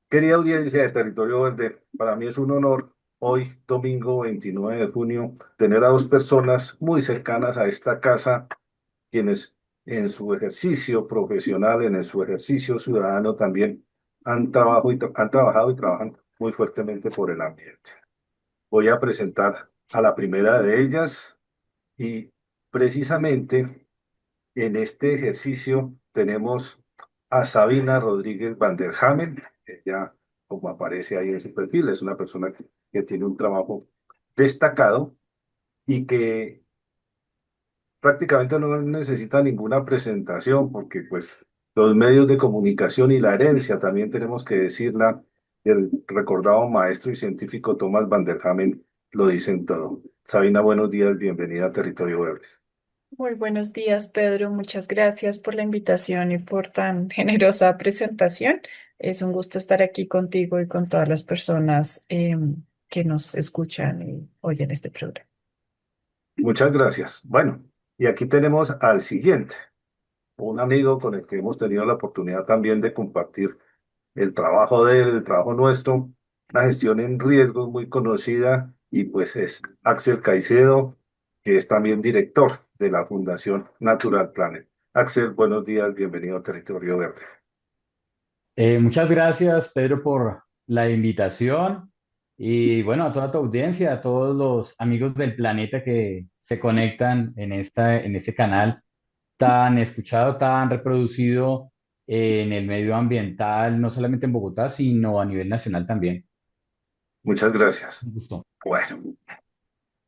Querida audiencia de Territorio Verde, para mí es un honor hoy, domingo 29 de junio, tener a dos personas muy cercanas a esta casa, quienes en su ejercicio profesional, su ejercicio ciudadano también han trabajado y trabajan muy fuertemente por el ambiente. Voy a presentar a la primera de ellas y precisamente en este ejercicio tenemos a Sabina Rodríguez Van der Hamen. Ella, como aparece ahí en su perfil, es una persona que tiene un trabajo destacado y que prácticamente no necesita ninguna presentación porque pues los medios de comunicación y la herencia, también tenemos que decirla, el recordado maestro y científico Thomas Van der Hamen lo dicen todo. Sabina, buenos días, bienvenida a Territorio Verde. Muy buenos días, Pedro. Muchas gracias por la invitación y por tan generosa presentación. Es un gusto estar aquí contigo y con todas las personas que nos escuchan y oyen este programa. Muchas gracias. Bueno, y aquí tenemos al siguiente, un amigo con el que hemos tenido la oportunidad también de compartir el trabajo de él, el trabajo nuestro, la gestión en riesgos muy conocida, y pues es Axel Caicedo, que es también director de la Fundación Natural Planet. Axel, buenos días, bienvenido a Territorio Verde. Muchas gracias, Pedro, por la invitación y bueno, a toda tu audiencia, a todos los amigos del planeta que se conectan en este canal tan escuchado, tan reproducido en el medio ambiental, no solamente en Bogotá, sino a nivel nacional también. Muchas gracias. Un gusto. Bueno,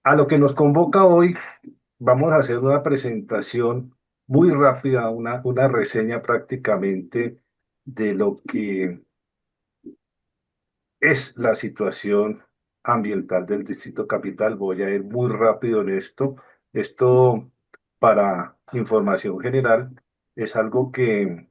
a lo que nos convoca hoy, vamos a hacer una presentación muy rápida, una reseña prácticamente de lo que es la situación ambiental del Distrito Capital. Voy a ir muy rápido en esto. Esto, para información general, es algo que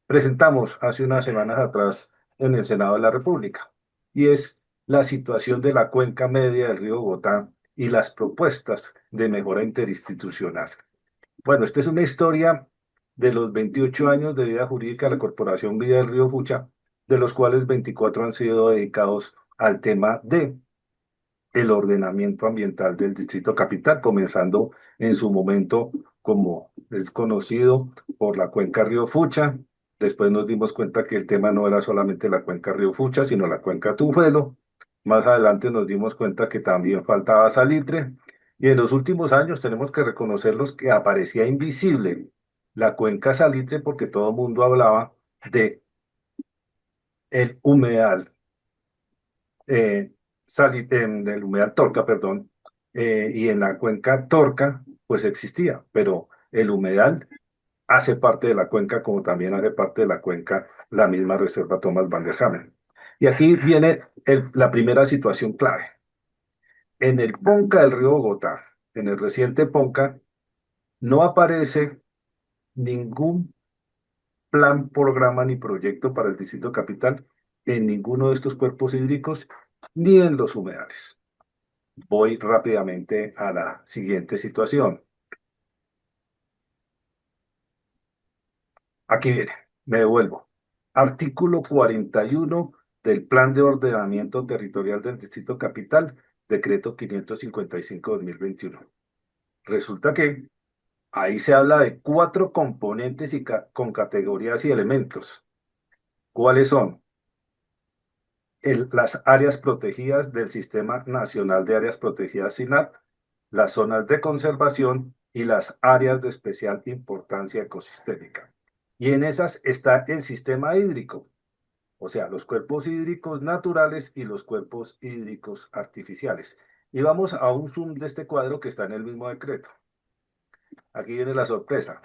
presentamos hace unas semanas atrás en el Senado de la República, y es la situación de la cuenca media del río Bogotá y las propuestas de mejora interinstitucional. Bueno, esta es una historia de los 28 años de vida jurídica de la Corporación Vida del Río Fucha, de los cuales 24 han sido dedicados al tema de el ordenamiento ambiental del Distrito Capital, comenzando en su momento, como es conocido, por la cuenca Río Fucha. Después nos dimos cuenta que el tema no era solamente la cuenca Río Fucha, sino la cuenca Tujuelo. Más adelante nos dimos cuenta que también faltaba salitre. Y en los últimos años tenemos que reconocerlos que aparecía invisible la cuenca salitre, porque todo el mundo hablaba de el humedal del humedal Torca, perdón, y en la cuenca Torca, pues existía, pero el humedal hace parte de la cuenca, como también hace parte de la cuenca la misma reserva Thomas Van der Hamen. Y aquí viene la primera situación clave. En el Ponca del río Bogotá, en el reciente Ponca, no aparece ningún plan, programa ni proyecto para el Distrito Capital en ninguno de estos cuerpos hídricos ni en los humedales. Voy rápidamente a la siguiente situación. Aquí viene, me devuelvo. Artículo 41 del Plan de Ordenamiento Territorial del Distrito Capital, decreto 555/2021. Resulta que ahí se habla de cuatro componentes con categorías y elementos. ¿Cuáles son? Las áreas protegidas del Sistema Nacional de Áreas Protegidas SINAP, las zonas de conservación y las áreas de especial importancia ecosistémica. Y en esas está el sistema hídrico, o sea, los cuerpos hídricos naturales y los cuerpos hídricos artificiales. Y vamos a un zoom de este cuadro que está en el mismo decreto. Aquí viene la sorpresa.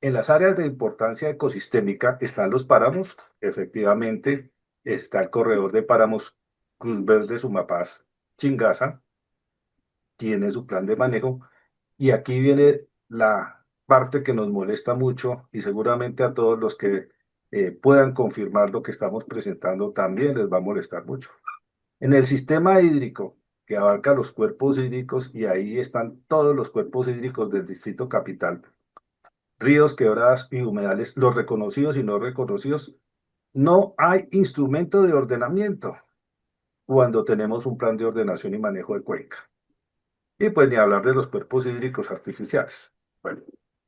En las áreas de importancia ecosistémica están los páramos, efectivamente, está el corredor de páramos Cruz Verde, Sumapaz, Chingaza, tiene su plan de manejo, y aquí viene la parte que nos molesta mucho, y seguramente a todos los que puedan confirmar lo que estamos presentando también les va a molestar mucho. En el sistema hídrico, que abarca los cuerpos hídricos, y ahí están todos los cuerpos hídricos del Distrito Capital, ríos, quebradas y humedales, los reconocidos y no reconocidos, no hay instrumento de ordenamiento cuando tenemos un plan de ordenación y manejo de cuenca. Y pues ni hablar de los cuerpos hídricos artificiales. Bueno,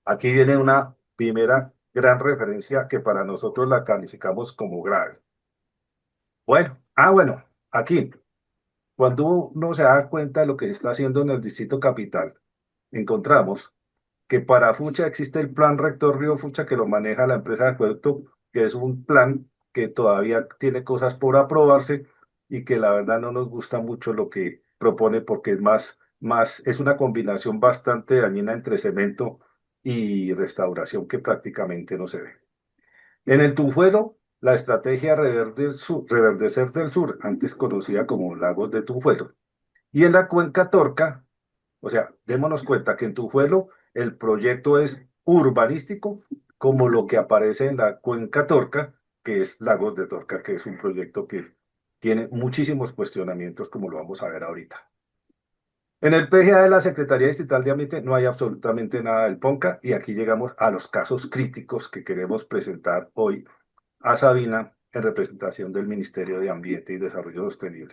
aquí viene una primera gran referencia que para nosotros la calificamos como grave. Bueno, aquí, cuando uno se da cuenta de lo que se está haciendo en el Distrito Capital, encontramos que para Fucha existe el plan Rector Río Fucha que lo maneja la empresa de acueducto, que es un plan que todavía tiene cosas por aprobarse y que la verdad no nos gusta mucho lo que propone porque es es una combinación bastante dañina entre cemento y restauración que prácticamente no se ve. En el Tunjuelo, la estrategia Reverdecer del Sur, antes conocida como Lagos de Tunjuelo, y en la cuenca Torca, o sea, démonos cuenta que en Tujuelo el proyecto es urbanístico, como lo que aparece en la cuenca Torca, que es Lagos de Torca, que es un proyecto que tiene muchísimos cuestionamientos, como lo vamos a ver ahorita. En el PGA de la Secretaría Distrital de Ambiente no hay absolutamente nada del PONCA y aquí llegamos a los casos críticos que queremos presentar hoy a Sabina en representación del Ministerio de Ambiente y Desarrollo Sostenible.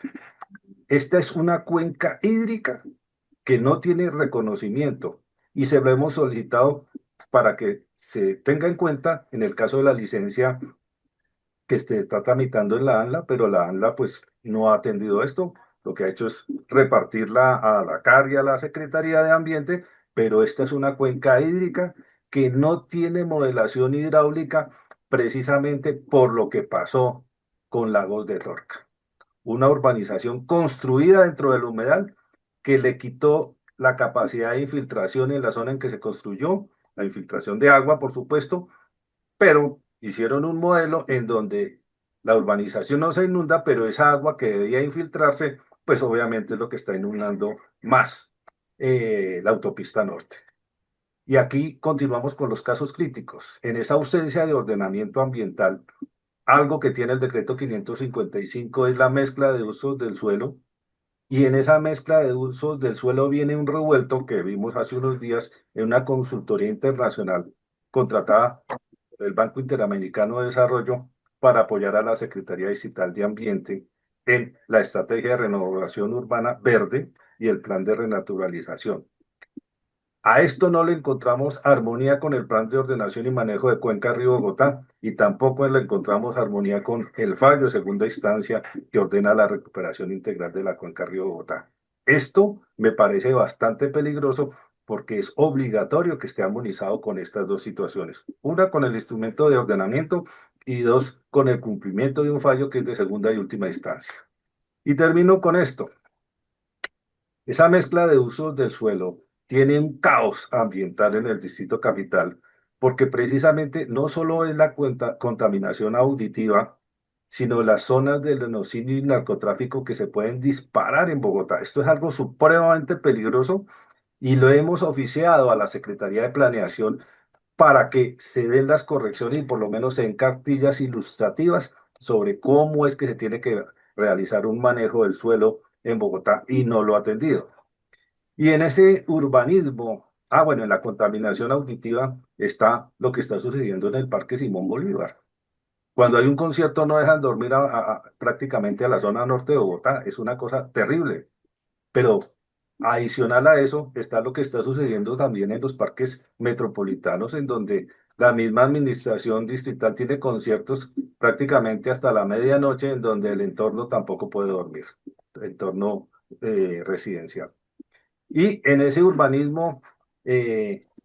Esta es una cuenca hídrica que no tiene reconocimiento y se lo hemos solicitado para que se tenga en cuenta en el caso de la licencia que se está tramitando en la ANLA, pero la ANLA pues no ha atendido esto. Lo que ha hecho es repartirla a la CAR y a la Secretaría de Ambiente, pero esta es una cuenca hídrica que no tiene modelación hidráulica precisamente por lo que pasó con Lagos de Torca, una urbanización construida dentro del humedal que le quitó la capacidad de infiltración en la zona en que se construyó, la infiltración de agua, por supuesto, pero hicieron un modelo en donde la urbanización no se inunda, pero esa agua que debía infiltrarse, pues obviamente es lo que está inundando más la autopista norte. Y aquí continuamos con los casos críticos. En esa ausencia de ordenamiento ambiental, algo que tiene el decreto 555 es la mezcla de usos del suelo y en esa mezcla de usos del suelo viene un revuelto que vimos hace unos días en una consultoría internacional contratada por el Banco Interamericano de Desarrollo para apoyar a la Secretaría Distrital de Ambiente en la estrategia de renovación urbana verde y el plan de renaturalización. A esto no le encontramos armonía con el plan de ordenación y manejo de Cuenca Río Bogotá y tampoco le encontramos armonía con el fallo de segunda instancia que ordena la recuperación integral de la Cuenca Río Bogotá. Esto me parece bastante peligroso porque es obligatorio que esté armonizado con estas dos situaciones. Una, con el instrumento de ordenamiento y dos, con el cumplimiento de un fallo que es de segunda y última instancia. Y termino con esto. Esa mezcla de usos del suelo tiene un caos ambiental en el Distrito Capital, porque precisamente no solo es la contaminación auditiva, sino las zonas del genocidio y narcotráfico que se pueden disparar en Bogotá. Esto es algo supremamente peligroso y lo hemos oficiado a la Secretaría de Planeación para que se den las correcciones y por lo menos se den cartillas ilustrativas sobre cómo es que se tiene que realizar un manejo del suelo en Bogotá y no lo ha atendido. Y en ese urbanismo, bueno, en la contaminación auditiva está lo que está sucediendo en el Parque Simón Bolívar. Cuando hay un concierto no dejan dormir prácticamente a la zona norte de Bogotá. Es una cosa terrible. Pero adicional a eso está lo que está sucediendo también en los parques metropolitanos, en donde la misma administración distrital tiene conciertos prácticamente hasta la medianoche, en donde el entorno tampoco puede dormir, el entorno residencial. Y en ese urbanismo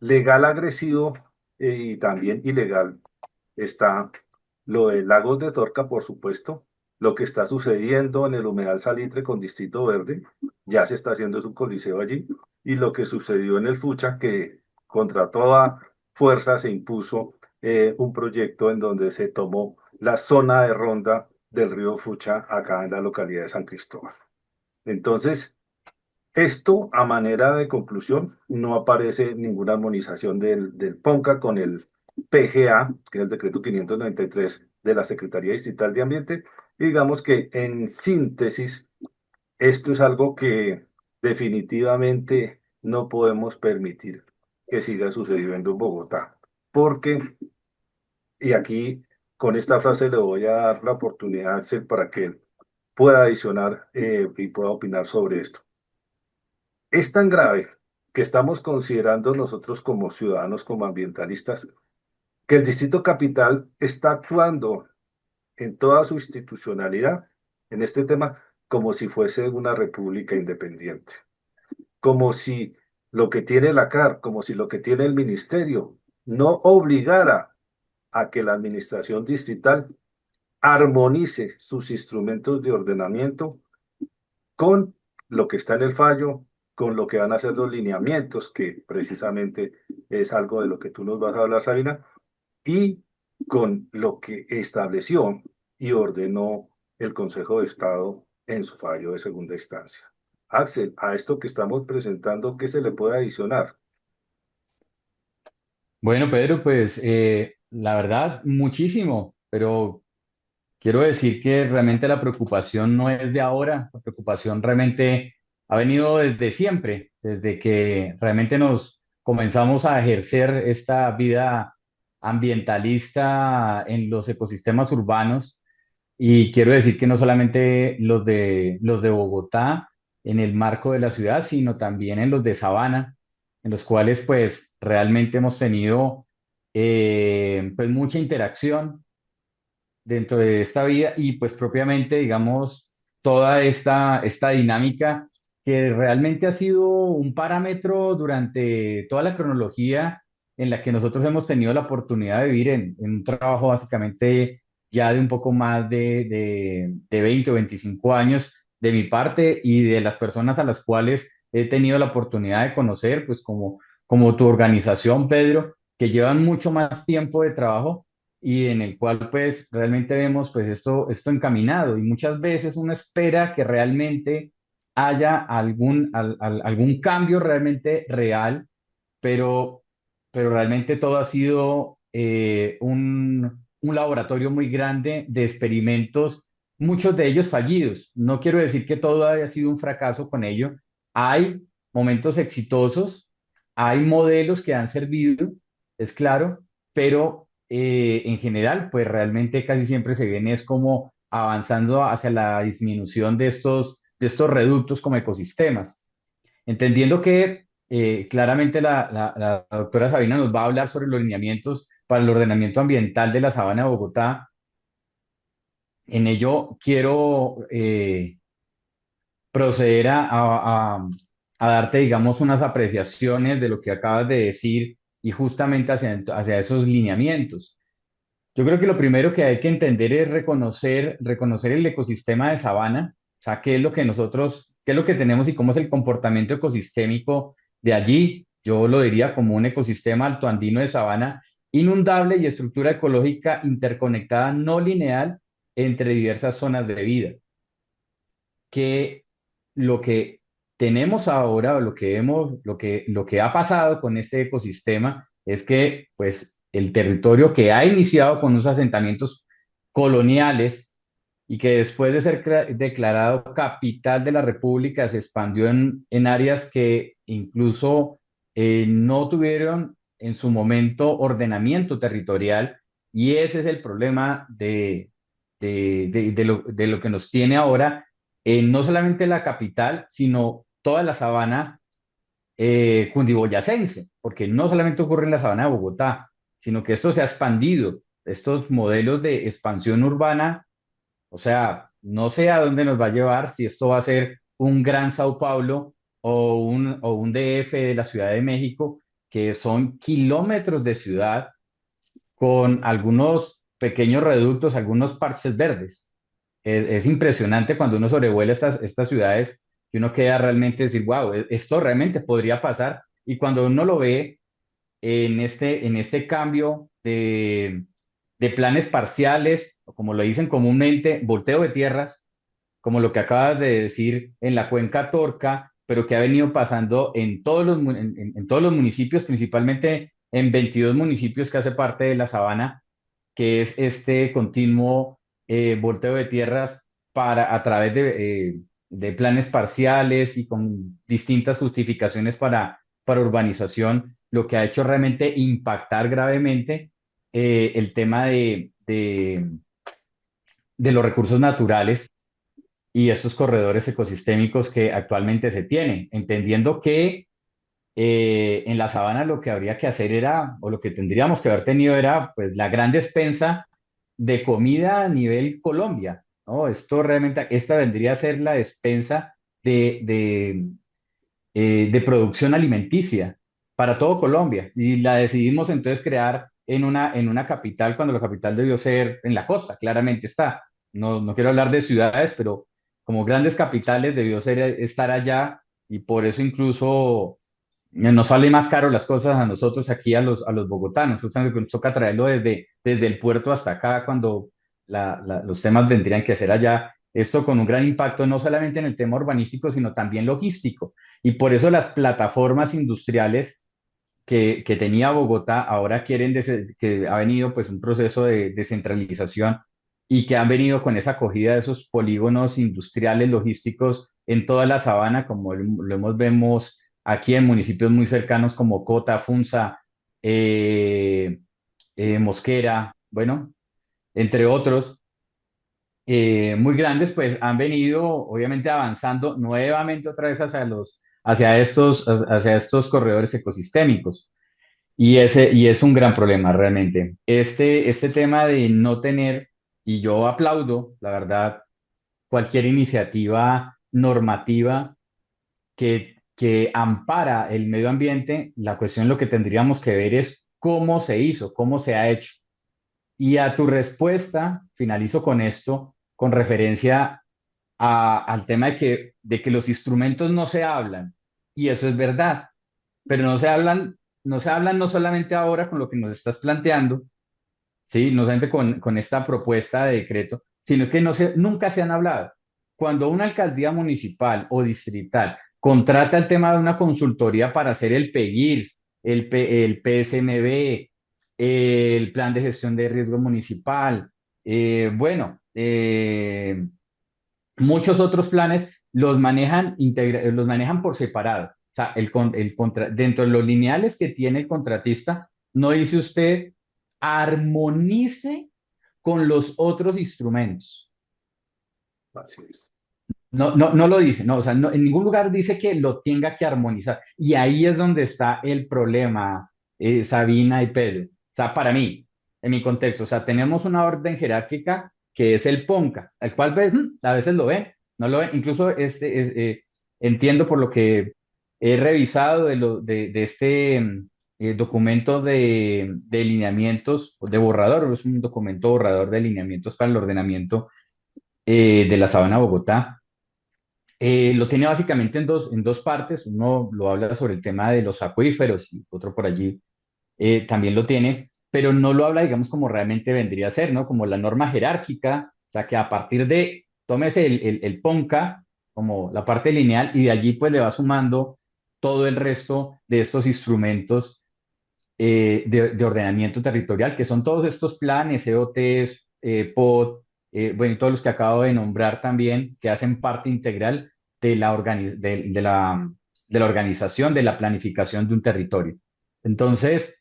legal agresivo y también ilegal está lo de Lagos de Torca, por supuesto, lo que está sucediendo en el Humedal Salitre con Distrito Verde, ya se está haciendo su coliseo allí, y lo que sucedió en el Fucha, que contra toda fuerza se impuso un proyecto en donde se tomó la zona de ronda del río Fucha acá en la localidad de San Cristóbal. Entonces, esto, a manera de conclusión, no aparece ninguna armonización del PONCA con el PGA, que es el decreto 593 de la Secretaría Distrital de Ambiente. Y digamos que en síntesis, esto es algo que definitivamente no podemos permitir que siga sucediendo en Bogotá, porque, y aquí con esta frase le voy a dar la oportunidad a Axel para que él pueda adicionar y pueda opinar sobre esto. Es tan grave que estamos considerando nosotros como ciudadanos, como ambientalistas, que el Distrito Capital está actuando en toda su institucionalidad en este tema como si fuese una república independiente, como si lo que tiene la CAR, como si lo que tiene el ministerio no obligara a que la administración distrital armonice sus instrumentos de ordenamiento con lo que está en el fallo, con lo que van a ser los lineamientos, que precisamente es algo de lo que tú nos vas a hablar, Sabina, y con lo que estableció y ordenó el Consejo de Estado en su fallo de segunda instancia. Axel, a esto que estamos presentando, ¿qué se le puede adicionar? Bueno, Pedro, pues la verdad, muchísimo, pero quiero decir que realmente la preocupación no es de ahora, la preocupación realmente ha venido desde siempre, desde que realmente nos comenzamos a ejercer esta vida ambientalista en los ecosistemas urbanos. Y quiero decir que no solamente los de Bogotá en el marco de la ciudad, sino también en los de Sabana, en los cuales pues realmente hemos tenido pues mucha interacción dentro de esta vida y pues propiamente, digamos, toda esta dinámica que realmente ha sido un parámetro durante toda la cronología en la que nosotros hemos tenido la oportunidad de vivir en un trabajo básicamente ya de un poco más de 20 o 25 años de mi parte y de las personas a las cuales he tenido la oportunidad de conocer, pues como tu organización, Pedro, que llevan mucho más tiempo de trabajo y en el cual pues realmente vemos pues esto encaminado y muchas veces uno espera que realmente haya algún cambio realmente real, pero, pero realmente todo ha sido un laboratorio muy grande de experimentos, muchos de ellos fallidos. No quiero decir que todo haya sido un fracaso con ello. Hay momentos exitosos, hay modelos que han servido, es claro, pero en general, pues realmente casi siempre se viene es como avanzando hacia la disminución de estos reductos como ecosistemas. Entendiendo que claramente la doctora Sabina nos va a hablar sobre los lineamientos para el ordenamiento ambiental de la Sabana de Bogotá, en ello quiero proceder a darte, digamos, unas apreciaciones de lo que acabas de decir y justamente hacia esos lineamientos. Yo creo que lo primero que hay que entender es reconocer el ecosistema de sabana, o sea, qué es lo que tenemos y cómo es el comportamiento ecosistémico de allí. Yo lo diría como un ecosistema altoandino de sabana inundable y estructura ecológica interconectada no lineal entre diversas zonas de vida. Que lo que tenemos ahora, o lo que ha pasado con este ecosistema es que, pues, el territorio que ha iniciado con unos asentamientos coloniales y que después de ser declarado capital de la República se expandió en áreas que incluso no tuvieron en su momento ordenamiento territorial y ese es el problema de lo que nos tiene ahora no solamente la capital, sino toda la sabana cundiboyacense, porque no solamente ocurre en la sabana de Bogotá, sino que esto se ha expandido, estos modelos de expansión urbana, o sea, no sé a dónde nos va a llevar, si esto va a ser un gran Sao Paulo o un DF de la Ciudad de México, que son kilómetros de ciudad con algunos pequeños reductos, algunos parches verdes. Es impresionante cuando uno sobrevuela estas ciudades y uno queda realmente decir, wow, esto realmente podría pasar. Y cuando uno lo ve en este cambio de planes parciales, o como lo dicen comúnmente, volteo de tierras, como lo que acabas de decir en la cuenca Torca, pero que ha venido pasando en todos los municipios, principalmente en 22 municipios que hace parte de la Sabana, que es este continuo volteo de tierras a través de planes parciales y con distintas justificaciones para urbanización, lo que ha hecho realmente impactar gravemente el tema de, de los recursos naturales y estos corredores ecosistémicos que actualmente se tienen, entendiendo que en la sabana lo que habría que hacer era, o lo que tendríamos que haber tenido era, pues, la gran despensa de comida a nivel Colombia, ¿no? Esto realmente, esta vendría a ser la despensa de producción alimenticia para todo Colombia. Y la decidimos entonces crear en una capital, cuando la capital debió ser en la costa, claramente está. No, no quiero hablar de ciudades, pero como grandes capitales debió ser estar allá y por eso incluso nos sale más caro las cosas a nosotros aquí, a los bogotanos. Justamente nos toca traerlo desde el puerto hasta acá cuando los temas vendrían que ser allá. Esto con un gran impacto no solamente en el tema urbanístico, sino también logístico. Y por eso las plataformas industriales que tenía Bogotá ahora quieren, que ha venido pues un proceso de descentralización y que han venido con esa acogida de esos polígonos industriales logísticos en toda la sabana, como lo hemos vemos aquí en municipios muy cercanos como Cota, Funza, eh, Mosquera, bueno, entre otros muy grandes, pues han venido obviamente avanzando nuevamente otra vez hacia estos corredores ecosistémicos. Y es un gran problema realmente. Este tema de no tener, y yo aplaudo, la verdad, cualquier iniciativa normativa que ampara el medio ambiente, la cuestión lo que tendríamos que ver es cómo se hizo, cómo se ha hecho. Y a tu respuesta, finalizo con esto, con referencia al tema de que los instrumentos no se hablan. Y eso es verdad, pero no se hablan no solamente ahora con lo que nos estás planteando, ¿sí? No solamente con esta propuesta de decreto, sino que nunca se han hablado. Cuando una alcaldía municipal o distrital contrata el tema de una consultoría para hacer el PEGIRS, el PSMB, el plan de gestión de riesgo municipal, bueno, muchos otros planes los manejan por separado. O sea, dentro de los lineales que tiene el contratista, no dice usted armonice con los otros instrumentos. Así es. No lo dice, no, o sea, en ningún lugar dice que lo tenga que armonizar. Y ahí es donde está el problema, Sabina y Pedro. O sea, para mí, en mi contexto, o sea, tenemos una orden jerárquica que es el PONCA, el cual a veces lo ven, no lo ven. Incluso entiendo por lo que he revisado de este documento de lineamientos, de borrador, es un documento borrador de lineamientos para el ordenamiento de la Sabana Bogotá. Lo tiene básicamente en dos partes. Uno lo habla sobre el tema de los acuíferos y otro por allí también lo tiene, pero no lo habla, digamos, como realmente vendría a ser, ¿no? Como la norma jerárquica, o sea, que a partir de, tómese el PONCA como la parte lineal y de allí pues le va sumando todo el resto de estos instrumentos de ordenamiento territorial, que son todos estos planes, EOTs, POD, bueno, y todos los que acabo de nombrar también, que hacen parte integral de de la organización, de la planificación de un territorio. Entonces,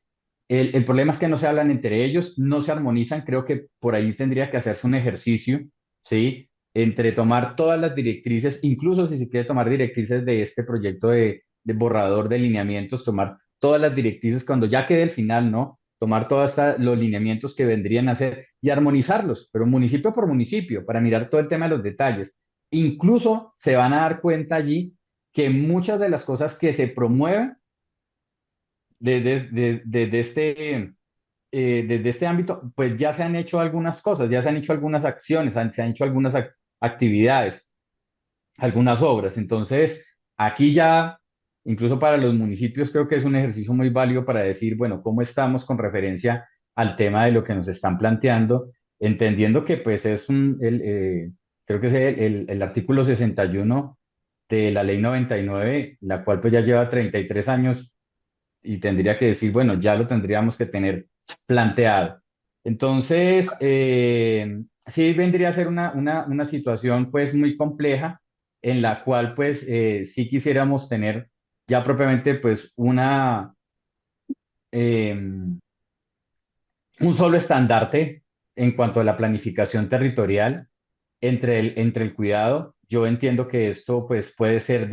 el problema es que no se hablan entre ellos, no se armonizan. Creo que por ahí tendría que hacerse un ejercicio, ¿sí? Entre tomar todas las directrices, incluso si se quiere tomar directrices de este proyecto de borrador de lineamientos, tomar todas las directrices cuando ya quede el final, ¿no? Tomar todos los lineamientos que vendrían a ser y armonizarlos, pero municipio por municipio, para mirar todo el tema de los detalles. Incluso se van a dar cuenta allí que muchas de las cosas que se promueven desde desde este ámbito, pues ya se han hecho algunas cosas, ya se han hecho algunas acciones, se han hecho algunas actividades, algunas obras. Entonces, aquí ya, incluso para los municipios, creo que es un ejercicio muy válido para decir, bueno, ¿cómo estamos con referencia al tema de lo que nos están planteando? Entendiendo que pues creo que es el artículo 61 de la ley 99, la cual pues ya lleva 33 años y tendría que decir, bueno, ya lo tendríamos que tener planteado. Entonces, sí vendría a ser una situación pues muy compleja en la cual pues sí quisiéramos tener ya propiamente pues eh, un solo estandarte en cuanto a la planificación territorial entre el cuidado. Yo entiendo que esto pues puede ser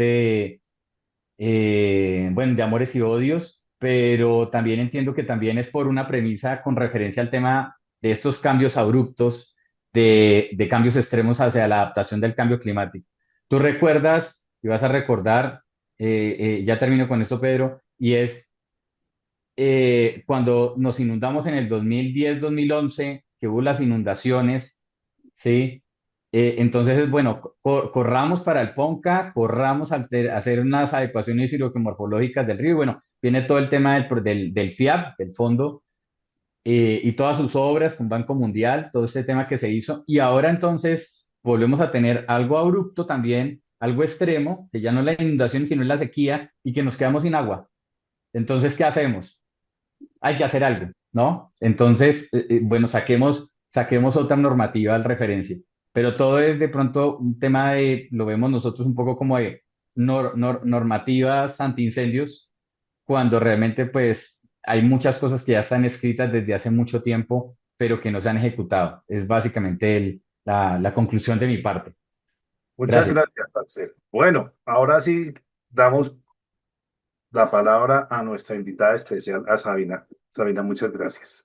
bueno, de amores y odios, pero también entiendo que también es por una premisa con referencia al tema de estos cambios abruptos, de cambios extremos hacia la adaptación del cambio climático. Tú recuerdas, y vas a recordar, ya termino con esto, Pedro, y es cuando nos inundamos en el 2010-2011, que hubo las inundaciones, ¿sí? Entonces, bueno, corramos para el PONCA, corramos a hacer unas adecuaciones hidrogeomorfológicas del río. Bueno, viene todo el tema del FIAP, del fondo, y todas sus obras con Banco Mundial, todo este tema que se hizo. Y ahora entonces volvemos a tener algo abrupto también, algo extremo, que ya no es la inundación, sino es la sequía, y que nos quedamos sin agua. Entonces, ¿qué hacemos? Hay que hacer algo, ¿no? Entonces, bueno, saquemos otra normativa al referencia, pero todo es de pronto un tema lo vemos nosotros un poco como de normativas antiincendios, cuando realmente pues hay muchas cosas que ya están escritas desde hace mucho tiempo, pero que no se han ejecutado. Es básicamente la conclusión de mi parte. Muchas Gracias. gracias, Axel. Bueno, ahora sí damos la palabra a nuestra invitada especial, a Sabina. Sabina, muchas gracias.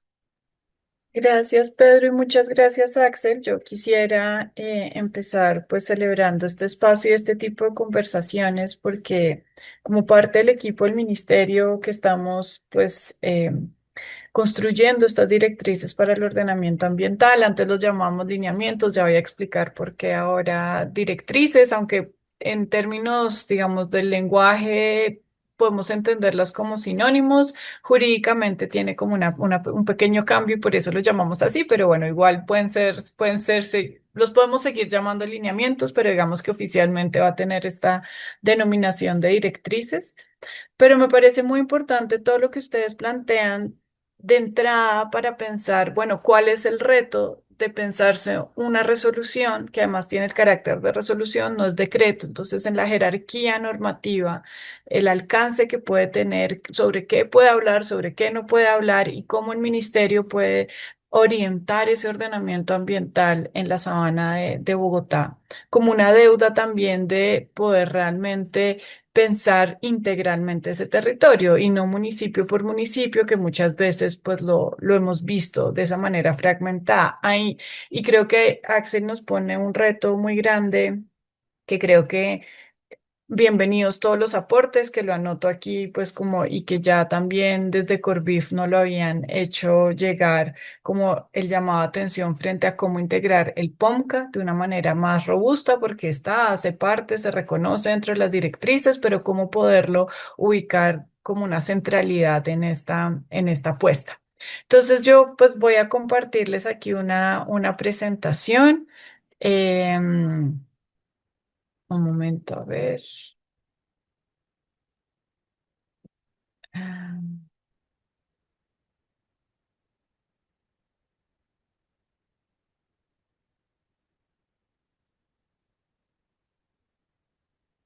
Gracias, Pedro, y muchas gracias, Axel. Yo quisiera empezar pues celebrando este espacio y este tipo de conversaciones porque como parte del equipo del ministerio que estamos pues construyendo estas directrices para el ordenamiento ambiental. Antes los llamamos lineamientos, ya voy a explicar por qué ahora directrices, aunque en términos, digamos, del lenguaje podemos entenderlas como sinónimos. Jurídicamente tiene como un pequeño cambio y por eso lo llamamos así, pero bueno, igual los podemos seguir llamando lineamientos, pero digamos que oficialmente va a tener esta denominación de directrices. Pero me parece muy importante todo lo que ustedes plantean de entrada para pensar, bueno, ¿cuál es el reto de pensarse una resolución que además tiene el carácter de resolución, no es decreto? Entonces, en la jerarquía normativa, el alcance que puede tener, sobre qué puede hablar, sobre qué no puede hablar y cómo el ministerio puede orientar ese ordenamiento ambiental en la sabana de Bogotá, como una deuda también de poder realmente pensar integralmente ese territorio y no municipio por municipio, que muchas veces pues lo hemos visto de esa manera fragmentada. Ahí, y creo que Axel nos pone un reto muy grande que creo que bienvenidos todos los aportes que lo anoto aquí, pues como y que ya también desde Corbif no lo habían hecho llegar como el llamado a atención frente a cómo integrar el POMCA de una manera más robusta, porque está, hace parte, se reconoce dentro de las directrices, pero cómo poderlo ubicar como una centralidad en esta apuesta. Entonces yo pues voy a compartirles aquí una presentación. Un momento, a ver. Ah,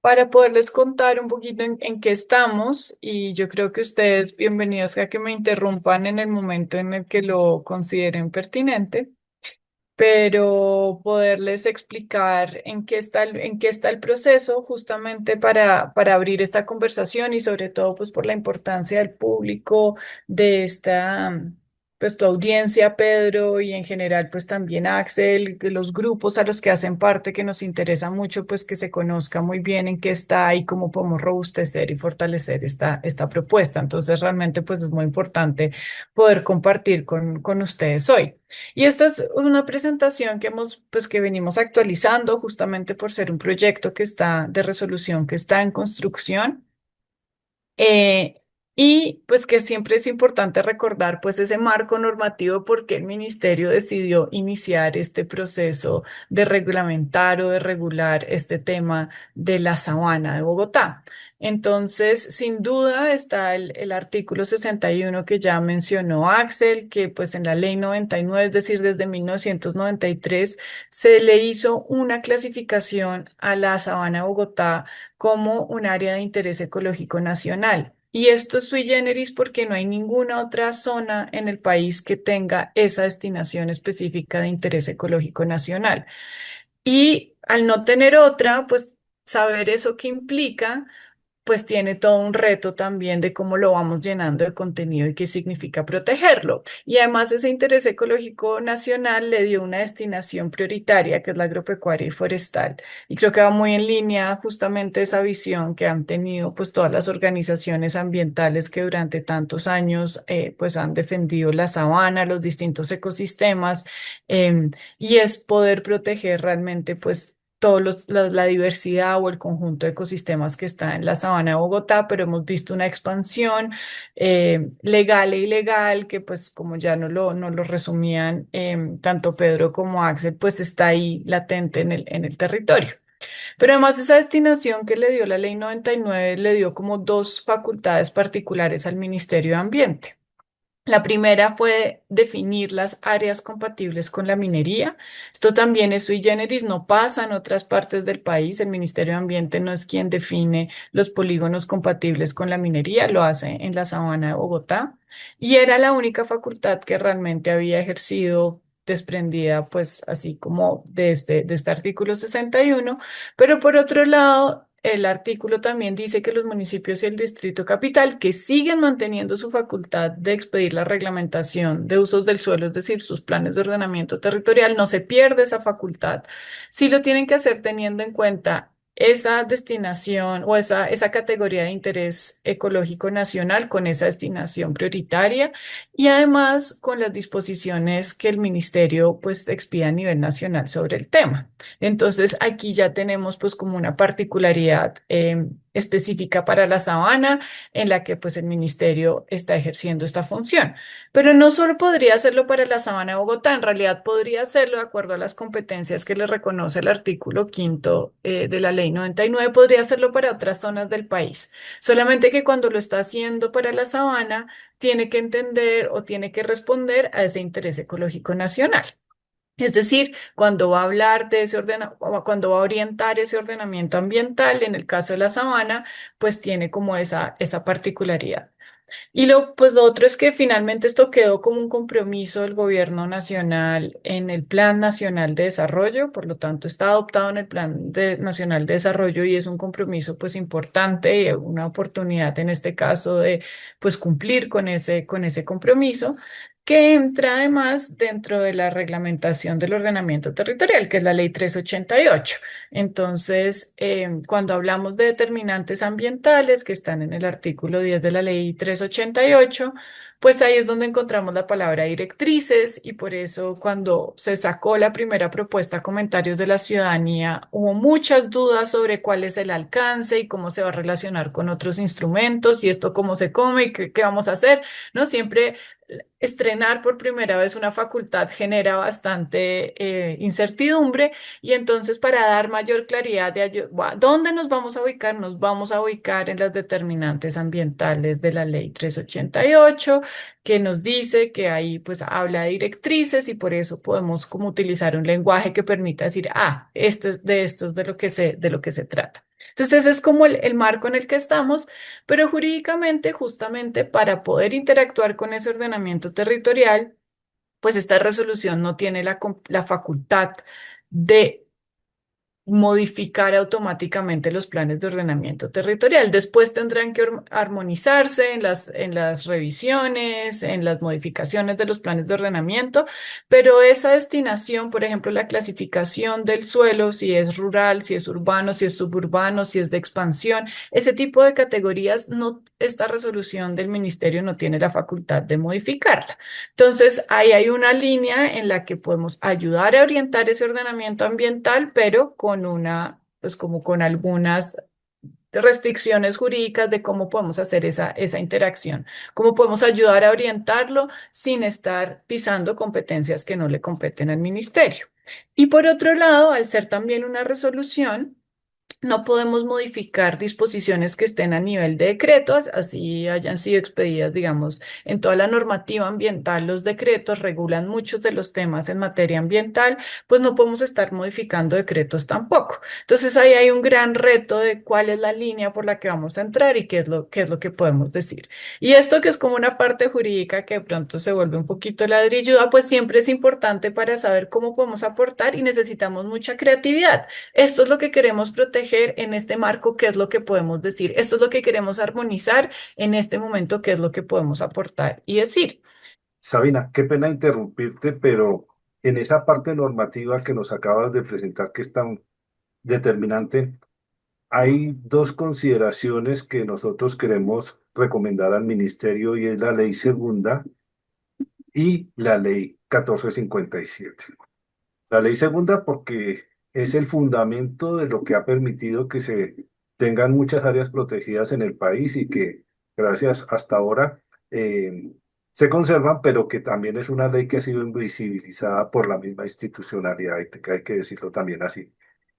para poderles contar un poquito en qué estamos y yo creo que ustedes bienvenidos a que me interrumpan en el momento en el que lo consideren pertinente, pero poderles explicar en qué está el proceso justamente para abrir esta conversación y sobre todo pues por la importancia del público de esta, pues tu audiencia, Pedro, y en general pues también Axel, que los grupos a los que hacen parte, que nos interesa mucho pues que se conozca muy bien en qué está y cómo podemos robustecer y fortalecer esta propuesta. Entonces realmente pues es muy importante poder compartir con ustedes hoy. Y esta es una presentación pues que venimos actualizando justamente por ser un proyecto que está de resolución que está en construcción. Eh, y pues que siempre es importante recordar pues ese marco normativo porque el ministerio decidió iniciar este proceso de reglamentar o de regular este tema de la sabana de Bogotá. Entonces, sin duda está el artículo 61 que ya mencionó Axel, que pues en la ley 99, es decir, desde 1993, se le hizo una clasificación a la sabana de Bogotá como un área de interés ecológico nacional. Y esto es sui generis porque no hay ninguna otra zona en el país que tenga esa destinación específica de interés ecológico nacional. Y al no tener otra, pues saber eso qué implica pues tiene todo un reto también de cómo lo vamos llenando de contenido y qué significa protegerlo. Y además ese interés ecológico nacional le dio una destinación prioritaria, que es la agropecuaria y forestal. Y creo que va muy en línea justamente esa visión que han tenido pues todas las organizaciones ambientales que durante tantos años pues han defendido la sabana, los distintos ecosistemas, y es poder proteger realmente pues la diversidad o el conjunto de ecosistemas que está en la sabana de Bogotá, pero hemos visto una expansión legal e ilegal que pues como ya no lo resumían tanto Pedro como Axel, pues está ahí latente en el territorio. Pero además esa destinación que le dio la Ley 99 le dio como dos facultades particulares al Ministerio de Ambiente. La primera fue definir las áreas compatibles con la minería. Esto también es sui generis, no pasa en otras partes del país. El Ministerio de Ambiente no es quien define los polígonos compatibles con la minería, lo hace en la Sabana de Bogotá. Y era la única facultad que realmente había ejercido desprendida, pues así como de este artículo 61. Pero por otro lado, el artículo también dice que los municipios y el Distrito Capital, que siguen manteniendo su facultad de expedir la reglamentación de usos del suelo, es decir, sus planes de ordenamiento territorial, no se pierde esa facultad. Sí lo tienen que hacer teniendo en cuenta esa destinación o esa categoría de interés ecológico nacional con esa destinación prioritaria y además con las disposiciones que el ministerio pues expida a nivel nacional sobre el tema. Entonces aquí ya tenemos pues como una particularidad específica para la sabana en la que pues el ministerio está ejerciendo esta función. Pero no solo podría hacerlo para la sabana de Bogotá, en realidad podría hacerlo de acuerdo a las competencias que le reconoce el artículo quinto de la ley 99, podría hacerlo para otras zonas del país. Solamente que cuando lo está haciendo para la sabana, tiene que entender o tiene que responder a ese interés ecológico nacional. Es decir, cuando va a hablar de o cuando va a orientar ese ordenamiento ambiental, en el caso de la sabana, pues tiene como esa particularidad. Y pues lo otro es que finalmente esto quedó como un compromiso del gobierno nacional en el Plan Nacional de Desarrollo, por lo tanto está adoptado en el Nacional de Desarrollo y es un compromiso pues importante y una oportunidad en este caso de pues cumplir con ese compromiso que entra además dentro de la reglamentación del ordenamiento territorial, que es la Ley 388. Entonces, cuando hablamos de determinantes ambientales que están en el artículo 10 de la ley 388, pues ahí es donde encontramos la palabra directrices y por eso cuando se sacó la primera propuesta, comentarios de la ciudadanía, hubo muchas dudas sobre cuál es el alcance y cómo se va a relacionar con otros instrumentos y esto cómo se come y qué vamos a hacer, ¿no? Siempre estrenar por primera vez una facultad genera bastante incertidumbre y entonces para dar mayor claridad de dónde nos vamos a ubicar, nos vamos a ubicar en las determinantes ambientales de la ley 388 que nos dice que ahí pues habla de directrices y por eso podemos como utilizar un lenguaje que permita decir, esto es de lo que se trata. Entonces, ese es como el marco en el que estamos, pero jurídicamente, justamente para poder interactuar con ese ordenamiento territorial, pues esta resolución no tiene la facultad de modificar automáticamente los planes de ordenamiento territorial. Después tendrán que armonizarse en las revisiones, en las modificaciones de los planes de ordenamiento, pero esa destinación, por ejemplo, la clasificación del suelo, si es rural, si es urbano, si es suburbano, si es de expansión, ese tipo de categorías, no, esta resolución del ministerio no tiene la facultad de modificarla. Entonces, ahí hay una línea en la que podemos ayudar a orientar ese ordenamiento ambiental, pero con pues como con algunas restricciones jurídicas de cómo podemos hacer esa interacción, cómo podemos ayudar a orientarlo sin estar pisando competencias que no le competen al ministerio. Y por otro lado, al ser también una resolución, no podemos modificar disposiciones que estén a nivel de decretos, así hayan sido expedidas, digamos, en toda la normativa ambiental. Los decretos regulan muchos de los temas en materia ambiental, pues no podemos estar modificando decretos tampoco. Entonces ahí hay un gran reto de cuál es la línea por la que vamos a entrar y qué es lo que podemos decir. Y esto que es como una parte jurídica que de pronto se vuelve un poquito ladrilluda, pues siempre es importante para saber cómo podemos aportar y necesitamos mucha creatividad. Esto es lo que queremos proteger en este marco, qué es lo que podemos decir. Esto es lo que queremos armonizar en este momento, qué es lo que podemos aportar y decir. Sabina, qué pena interrumpirte, pero en esa parte normativa que nos acabas de presentar, que es tan determinante, hay dos consideraciones que nosotros queremos recomendar al ministerio y es la ley segunda y la ley 1457. La ley segunda porque es el fundamento de lo que ha permitido que se tengan muchas áreas protegidas en el país y que gracias hasta ahora eh, se conservan, pero que también es una ley que ha sido invisibilizada por la misma institucionalidad, hay que decirlo también así.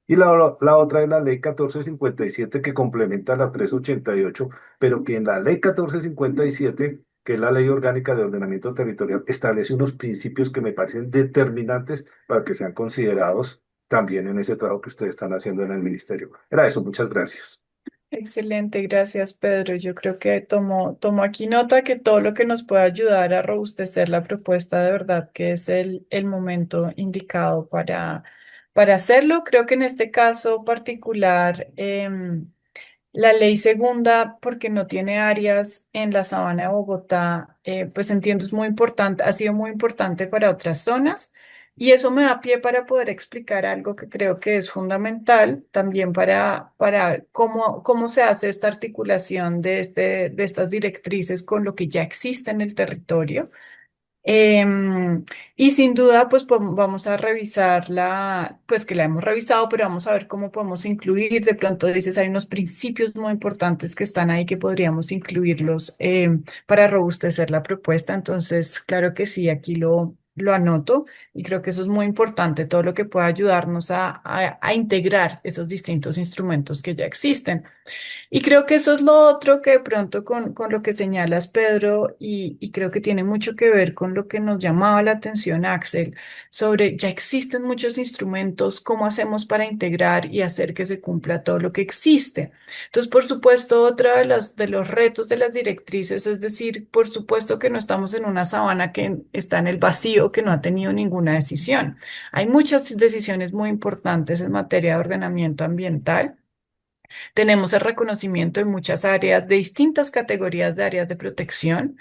Y la otra es la ley 1457 que complementa la 388, pero que en la ley 1457, que es la ley orgánica de ordenamiento territorial, establece unos principios que me parecen determinantes para que sean considerados también en ese trabajo que ustedes están haciendo en el ministerio. Era eso, muchas gracias. Excelente, gracias Pedro. Yo creo que tomo aquí nota que todo lo que nos pueda ayudar a robustecer la propuesta de verdad que es el momento indicado para hacerlo. Creo que en este caso particular, la ley segunda, porque no tiene áreas en la sabana de Bogotá, pues entiendo es muy importante, ha sido muy importante para otras zonas y eso me da pie para poder explicar algo que creo que es fundamental también para cómo se hace esta articulación de estas directrices con lo que ya existe en el territorio. Y sin duda, pues vamos a revisarla, pues que la hemos revisado, pero vamos a ver cómo podemos incluir. De pronto dices, hay unos principios muy importantes que están ahí que podríamos incluirlos para robustecer la propuesta. Entonces, claro que sí, aquí lo anoto y creo que eso es muy importante, todo lo que pueda ayudarnos a integrar esos distintos instrumentos que ya existen. Y creo que eso es lo otro que de pronto con lo que señalas, Pedro, y creo que tiene mucho que ver con lo que nos llamaba la atención, Axel, sobre ya existen muchos instrumentos, ¿cómo hacemos para integrar y hacer que se cumpla todo lo que existe? Entonces, por supuesto, otro de los retos de las directrices es decir, por supuesto que no estamos en una sabana que está en el vacío, que no ha tenido ninguna decisión. Hay muchas decisiones muy importantes en materia de ordenamiento ambiental. Tenemos el reconocimiento en muchas áreas, de distintas categorías de áreas de protección,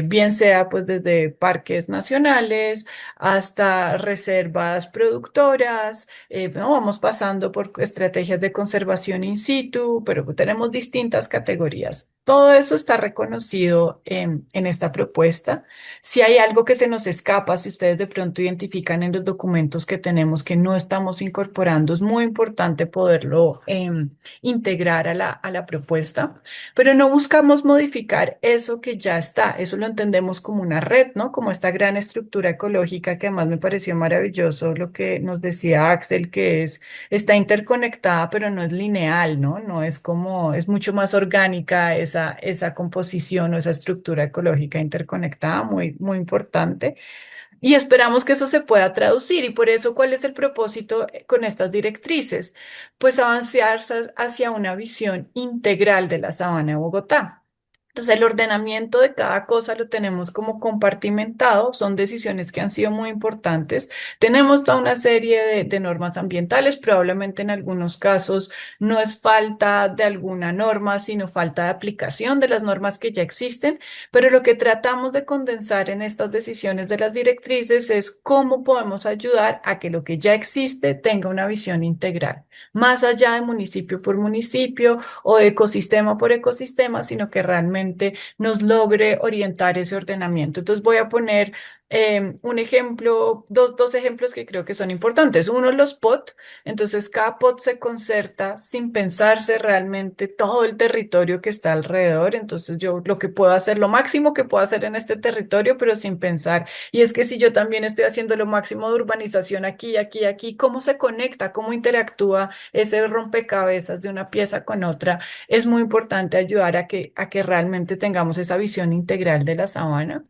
bien sea pues desde parques nacionales hasta reservas productoras, ¿no? Vamos pasando por estrategias de conservación in situ, pero tenemos distintas categorías. Todo eso está reconocido en esta propuesta. Si hay algo que se nos escapa, si ustedes de pronto identifican en los documentos que tenemos que no estamos incorporando, es muy importante poderlo integrar a la propuesta, pero no buscamos modificar eso que ya está, eso lo entendemos como una red, ¿no? Como esta gran estructura ecológica que además me pareció maravilloso lo que nos decía Axel, que está interconectada, pero no es lineal, ¿no? No es como, es mucho más orgánica esa composición o esa estructura ecológica interconectada, muy importante. Y esperamos que eso se pueda traducir. Y por eso, ¿cuál es el propósito con estas directrices? Pues avanzar hacia una visión integral de la sabana de Bogotá. Entonces, el ordenamiento de cada cosa lo tenemos como compartimentado, son decisiones que han sido muy importantes. Tenemos toda una serie de normas ambientales, probablemente en algunos casos no es falta de alguna norma, sino falta de aplicación de las normas que ya existen, pero lo que tratamos de condensar en estas decisiones de las directrices es cómo podemos ayudar a que lo que ya existe tenga una visión integral, más allá de municipio por municipio o de ecosistema por ecosistema, sino que realmente nos logre orientar ese ordenamiento. Entonces voy a poner Un ejemplo, dos ejemplos que creo que son importantes. Uno, los POT. Entonces, cada POT se concerta sin pensarse realmente todo el territorio que está alrededor. Entonces, yo lo que puedo hacer, lo máximo que puedo hacer en este territorio, pero sin pensar. Y es que si yo también estoy haciendo lo máximo de urbanización aquí, aquí, aquí, ¿cómo se conecta? ¿Cómo interactúa ese rompecabezas de una pieza con otra? Es muy importante ayudar a que realmente tengamos esa visión integral de la sabana.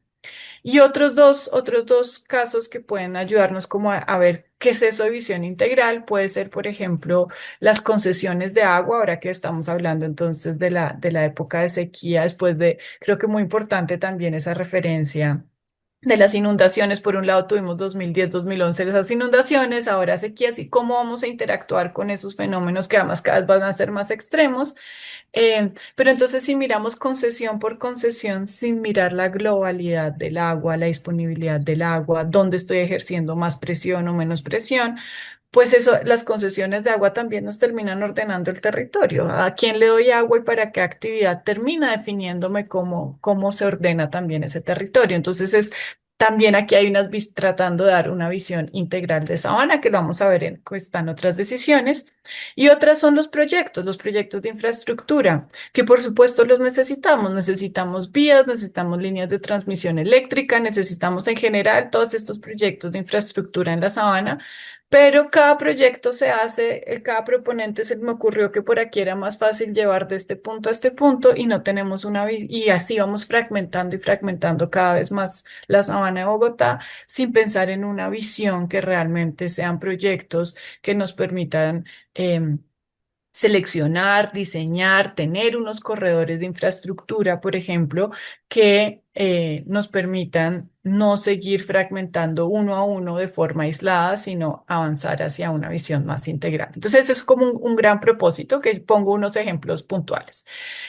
Y otros dos casos que pueden ayudarnos como a ver qué es eso de visión integral, puede ser, por ejemplo, las concesiones de agua, ahora que estamos hablando entonces de la época de sequía, después de, creo que muy importante también esa referencia de las inundaciones. Por un lado tuvimos 2010, 2011 esas inundaciones, ahora sequías y cómo vamos a interactuar con esos fenómenos que además cada vez van a ser más extremos. Pero entonces si miramos concesión por concesión sin mirar la globalidad del agua, la disponibilidad del agua, dónde estoy ejerciendo más presión o menos presión, pues eso, las concesiones de agua también nos terminan ordenando el territorio. A quién le doy agua y para qué actividad termina definiéndome cómo se ordena también ese territorio. Entonces es también aquí hay tratando de dar una visión integral de sabana, que lo vamos a ver en que están otras decisiones. Y otras son los proyectos de infraestructura, que por supuesto los necesitamos. Necesitamos vías, necesitamos líneas de transmisión eléctrica, necesitamos en general todos estos proyectos de infraestructura en la sabana, pero cada proyecto se hace, cada proponente se me ocurrió que por aquí era más fácil llevar de este punto a este punto y no tenemos y así vamos fragmentando y fragmentando cada vez más la sabana de Bogotá sin pensar en una visión que realmente sean proyectos que nos permitan em, seleccionar, diseñar, tener unos corredores de infraestructura, por ejemplo, que nos permitan no seguir fragmentando uno a uno de forma aislada, sino avanzar hacia una visión más integral. Entonces, ese es como un gran propósito que pongo unos ejemplos puntuales.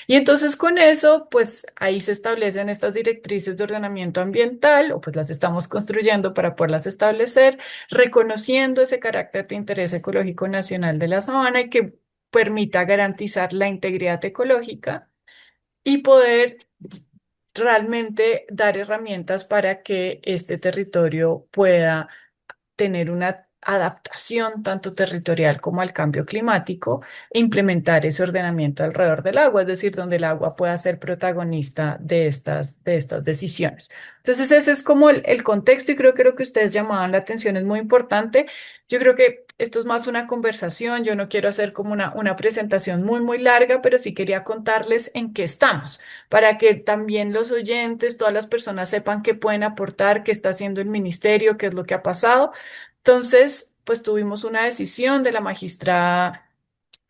Y entonces con eso, pues ahí se establecen estas directrices de ordenamiento ambiental, o pues las estamos construyendo para poderlas establecer, reconociendo ese carácter de interés ecológico nacional de la sabana y que permita garantizar la integridad ecológica y poder realmente dar herramientas para que este territorio pueda tener una adaptación tanto territorial como al cambio climático e implementar ese ordenamiento alrededor del agua, es decir, donde el agua pueda ser protagonista de estas decisiones. Entonces, ese es como el contexto y creo que lo que ustedes llamaban la atención es muy importante. Yo creo que esto es más una conversación, yo no quiero hacer como una presentación muy, muy larga, pero sí quería contarles en qué estamos, para que también los oyentes, todas las personas sepan qué pueden aportar, qué está haciendo el ministerio, qué es lo que ha pasado. Entonces, pues tuvimos una decisión de la magistrada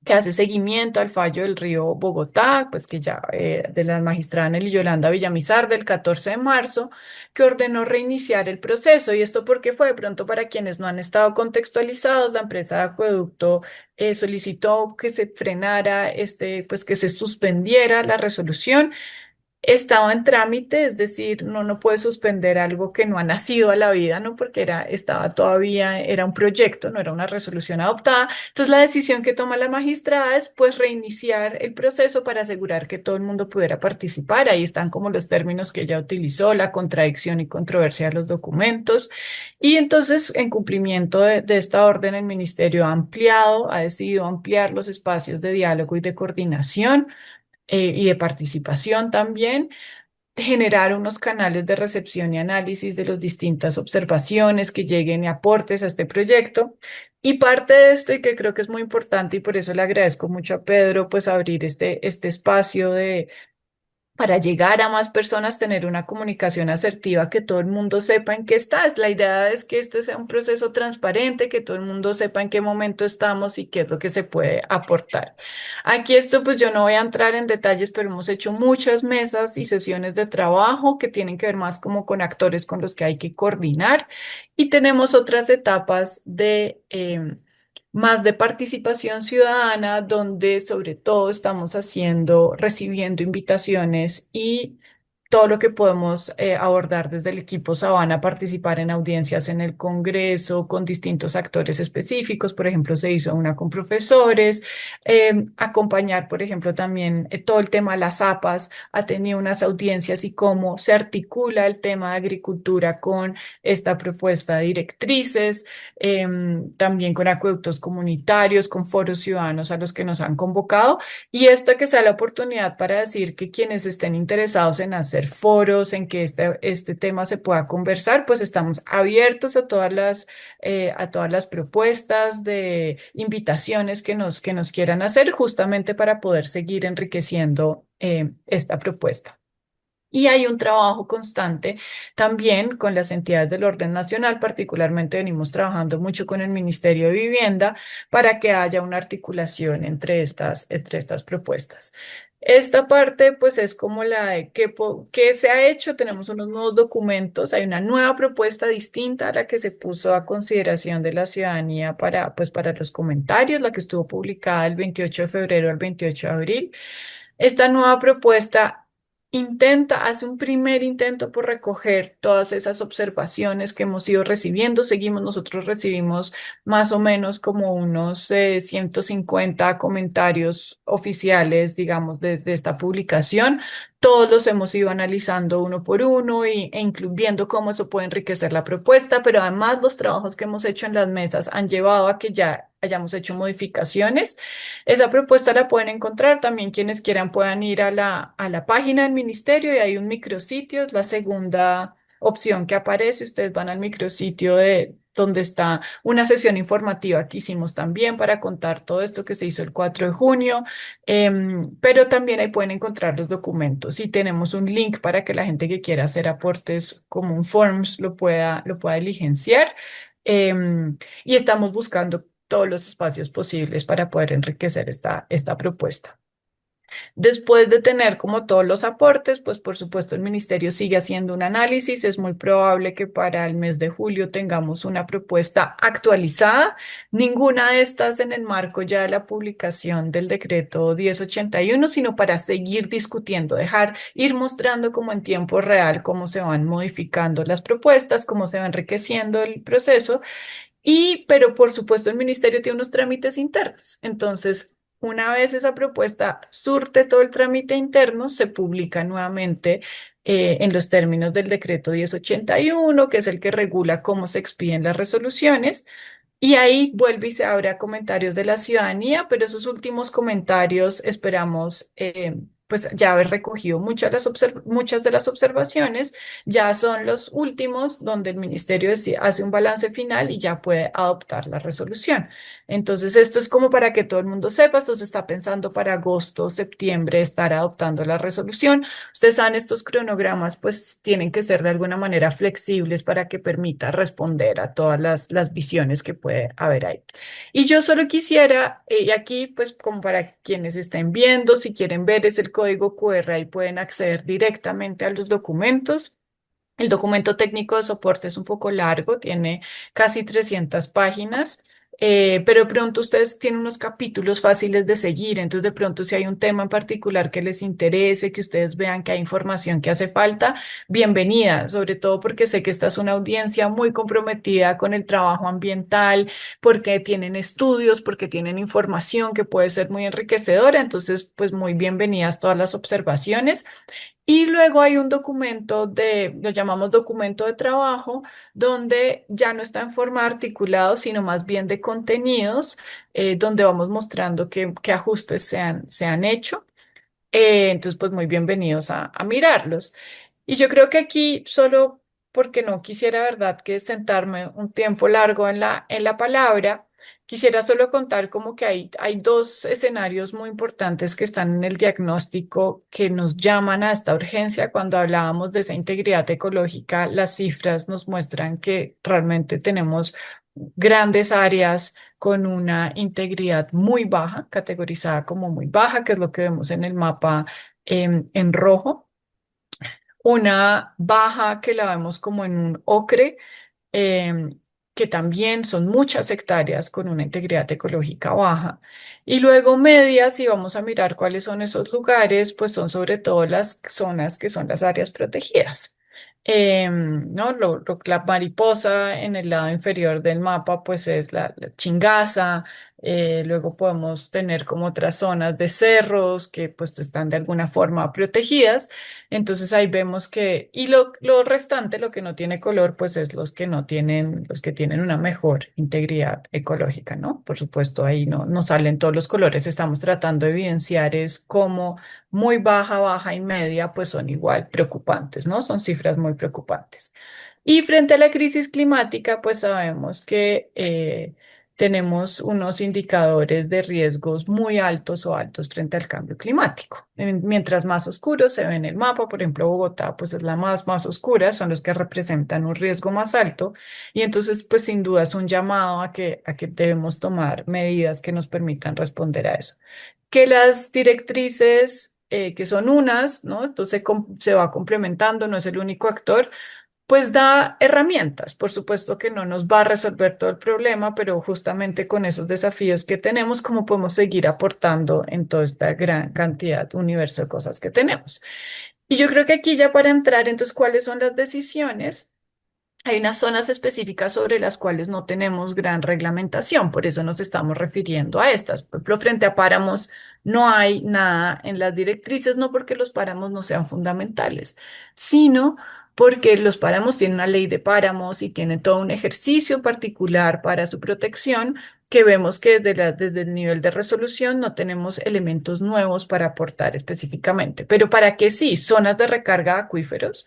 que hace seguimiento al fallo del río Bogotá, pues que ya de la magistrada Nelly Yolanda Villamizar del 14 de marzo, que ordenó reiniciar el proceso. Y esto porque fue de pronto para quienes no han estado contextualizados, la empresa de acueducto solicitó que se frenara, pues que se suspendiera la resolución. Estaba en trámite, es decir, no puede suspender algo que no ha nacido a la vida, ¿no? Porque estaba todavía, era un proyecto, no era una resolución adoptada. Entonces, la decisión que toma la magistrada es, pues, reiniciar el proceso para asegurar que todo el mundo pudiera participar. Ahí están como los términos que ella utilizó, la contradicción y controversia de los documentos. Y entonces, en cumplimiento de esta orden, el ministerio ha decidido ampliar los espacios de diálogo y de coordinación y de participación también, generar unos canales de recepción y análisis de las distintas observaciones que lleguen y aportes a este proyecto. Y parte de esto, y que creo que es muy importante, y por eso le agradezco mucho a Pedro, pues abrir este espacio para llegar a más personas, tener una comunicación asertiva, que todo el mundo sepa en qué estás. La idea es que este sea un proceso transparente, que todo el mundo sepa en qué momento estamos y qué es lo que se puede aportar. Aquí esto, pues yo no voy a entrar en detalles, pero hemos hecho muchas mesas y sesiones de trabajo que tienen que ver más como con actores con los que hay que coordinar y tenemos otras etapas de más de participación ciudadana, donde sobre todo estamos recibiendo invitaciones y todo lo que podemos abordar desde el equipo Sabana, participar en audiencias en el Congreso con distintos actores específicos, por ejemplo, se hizo una con profesores, acompañar, por ejemplo, también todo el tema de las APAS, ha tenido unas audiencias y cómo se articula el tema de agricultura con esta propuesta de directrices, también con acueductos comunitarios, con foros ciudadanos a los que nos han convocado. Y esta que sea la oportunidad para decir que quienes estén interesados en hacer foros, en que este tema se pueda conversar, pues estamos abiertos a todas las propuestas de invitaciones que nos quieran hacer justamente para poder seguir enriqueciendo esta propuesta. Y hay un trabajo constante también con las entidades del orden nacional, particularmente venimos trabajando mucho con el Ministerio de Vivienda para que haya una articulación entre estas propuestas. Esta parte pues es como la de qué se ha hecho, tenemos unos nuevos documentos, hay una nueva propuesta distinta a la que se puso a consideración de la ciudadanía para los comentarios, la que estuvo publicada el 28 de febrero al 28 de abril. Esta nueva propuesta hace un primer intento por recoger todas esas observaciones que hemos ido recibiendo. Nosotros recibimos más o menos como unos 150 comentarios oficiales, digamos, de esta publicación. Todos los hemos ido analizando uno por uno viendo cómo eso puede enriquecer la propuesta, pero además los trabajos que hemos hecho en las mesas han llevado a que ya hayamos hecho modificaciones. Esa propuesta la pueden encontrar también quienes quieran puedan ir a la página del ministerio y hay un micrositio, es la segunda opción que aparece. Ustedes van al micrositio de donde está una sesión informativa que hicimos también para contar todo esto que se hizo el 4 de junio, pero también ahí pueden encontrar los documentos y tenemos un link para que la gente que quiera hacer aportes como un Forms lo pueda diligenciar. Y estamos buscando todos los espacios posibles para poder enriquecer esta propuesta. Después de tener como todos los aportes, pues por supuesto el ministerio sigue haciendo un análisis. Es muy probable que para el mes de julio tengamos una propuesta actualizada. Ninguna de estas en el marco ya de la publicación del decreto 1081, sino para seguir discutiendo, ir mostrando como en tiempo real cómo se van modificando las propuestas, cómo se va enriqueciendo el proceso pero por supuesto el ministerio tiene unos trámites internos. Entonces, una vez esa propuesta surte todo el trámite interno, se publica nuevamente en los términos del decreto 1081, que es el que regula cómo se expiden las resoluciones. Y ahí vuelve y se abre a comentarios de la ciudadanía, pero esos últimos comentarios esperamos pues ya haber recogido muchas de las observaciones, ya son los últimos donde el ministerio hace un balance final y ya puede adoptar la resolución. Entonces, esto es como para que todo el mundo sepa, esto se está pensando para agosto, septiembre, estar adoptando la resolución. Ustedes saben, estos cronogramas pues tienen que ser de alguna manera flexibles para que permita responder a todas las visiones que puede haber ahí. Y yo solo quisiera, y aquí pues como para quienes estén viendo, si quieren ver es el código QR, ahí pueden acceder directamente a los documentos. El documento técnico de soporte es un poco largo, tiene casi 300 páginas, pero de pronto ustedes tienen unos capítulos fáciles de seguir, entonces de pronto si hay un tema en particular que les interese, que ustedes vean que hay información que hace falta, bienvenida, sobre todo porque sé que esta es una audiencia muy comprometida con el trabajo ambiental, porque tienen estudios, porque tienen información que puede ser muy enriquecedora, entonces pues muy bienvenidas todas las observaciones. Y luego hay un documento lo llamamos documento de trabajo, donde ya no está en forma de articulado, sino más bien de contenidos, donde vamos mostrando qué ajustes se han hecho. Entonces, pues muy bienvenidos a mirarlos. Y yo creo que aquí, solo porque no quisiera, ¿verdad?, que sentarme un tiempo largo en en la palabra, quisiera solo contar como que hay dos escenarios muy importantes que están en el diagnóstico que nos llaman a esta urgencia. Cuando hablábamos de esa integridad ecológica, las cifras nos muestran que realmente tenemos grandes áreas con una integridad muy baja, categorizada como muy baja, que es lo que vemos en el mapa en rojo. Una baja que la vemos como en un ocre, em, que también son muchas hectáreas con una integridad ecológica baja. Y luego medias, y vamos a mirar cuáles son esos lugares, pues son sobre todo las zonas que son las áreas protegidas. ¿No? La mariposa en el lado inferior del mapa, pues es la chingaza. Luego podemos tener como otras zonas de cerros que pues están de alguna forma protegidas. Entonces ahí vemos que, y lo restante, lo que no tiene color, pues es los que tienen una mejor integridad ecológica, ¿no? Por supuesto, ahí no salen todos los colores. Estamos tratando de evidenciar es cómo muy baja, baja y media, pues son igual preocupantes, ¿no? Son cifras muy preocupantes. Y frente a la crisis climática, pues sabemos que tenemos unos indicadores de riesgos muy altos o altos frente al cambio climático. Mientras más oscuro se ve en el mapa, por ejemplo, Bogotá, pues es la más oscura, son los que representan un riesgo más alto. Y entonces, pues sin duda es un llamado a que debemos tomar medidas que nos permitan responder a eso. Que las directrices, que son unas, ¿no? Entonces se va complementando, no es el único actor, pues da herramientas. Por supuesto que no nos va a resolver todo el problema, pero justamente con esos desafíos que tenemos, ¿cómo podemos seguir aportando en toda esta gran cantidad, universo de cosas que tenemos? Y yo creo que aquí ya para entrar, entonces, ¿cuáles son las decisiones? Hay unas zonas específicas sobre las cuales no tenemos gran reglamentación, por eso nos estamos refiriendo a estas. Por ejemplo, frente a páramos no hay nada en las directrices, no porque los páramos no sean fundamentales, sino porque los páramos tienen una ley de páramos y tienen todo un ejercicio particular para su protección, que vemos que desde el nivel de resolución no tenemos elementos nuevos para aportar específicamente. Pero para que sí, zonas de recarga de acuíferos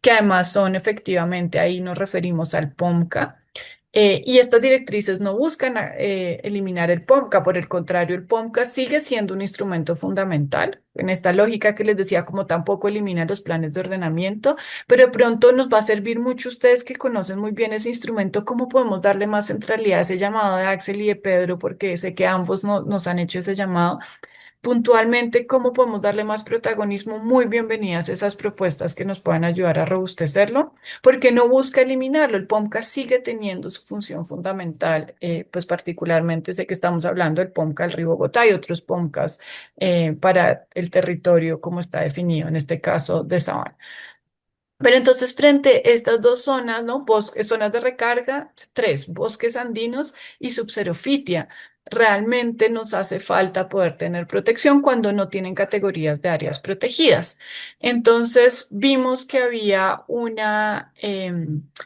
que además son efectivamente, ahí nos referimos al POMCA, y estas directrices no buscan eliminar el POMCA, por el contrario, el POMCA sigue siendo un instrumento fundamental en esta lógica que les decía, como tampoco elimina los planes de ordenamiento, pero de pronto nos va a servir mucho ustedes que conocen muy bien ese instrumento, cómo podemos darle más centralidad a ese llamado de Axel y de Pedro, porque sé que ambos nos han hecho ese llamado puntualmente cómo podemos darle más protagonismo. Muy bienvenidas esas propuestas que nos puedan ayudar a robustecerlo, porque no busca eliminarlo. El POMCA sigue teniendo su función fundamental, pues particularmente sé que estamos hablando del POMCA del Río Bogotá y otros POMCAs para el territorio como está definido, en este caso de Sabana. Pero entonces, frente a estas dos zonas, ¿no? Zonas de recarga, tres, bosques andinos y subxerofitia. Realmente nos hace falta poder tener protección cuando no tienen categorías de áreas protegidas. Entonces, vimos que había una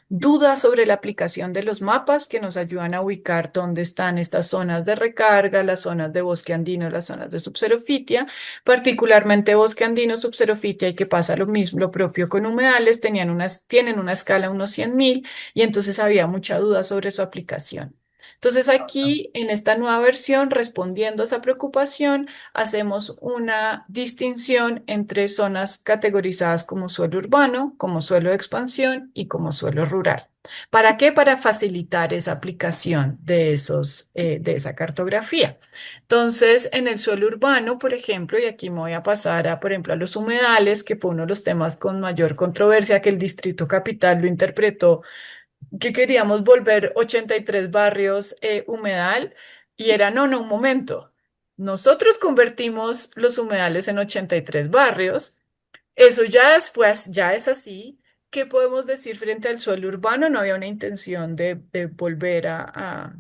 duda sobre la aplicación de los mapas que nos ayudan a ubicar dónde están estas zonas de recarga, las zonas de bosque andino, las zonas de subxerofitia, particularmente bosque andino, subxerofitia, y que pasa lo mismo, lo propio con humedales, tienen una escala de unos 100.000 y entonces había mucha duda sobre su aplicación. Entonces aquí, en esta nueva versión, respondiendo a esa preocupación, hacemos una distinción entre zonas categorizadas como suelo urbano, como suelo de expansión y como suelo rural. ¿Para qué? Para facilitar esa aplicación de esa cartografía. Entonces, en el suelo urbano, por ejemplo, y aquí me voy a pasar a, por ejemplo, a los humedales, que fue uno de los temas con mayor controversia, que el Distrito Capital lo interpretó, que queríamos volver 83 barrios humedal, y era, no, un momento. Nosotros convertimos los humedales en 83 barrios, eso ya es así. ¿Qué podemos decir frente al suelo urbano? No había una intención de volver a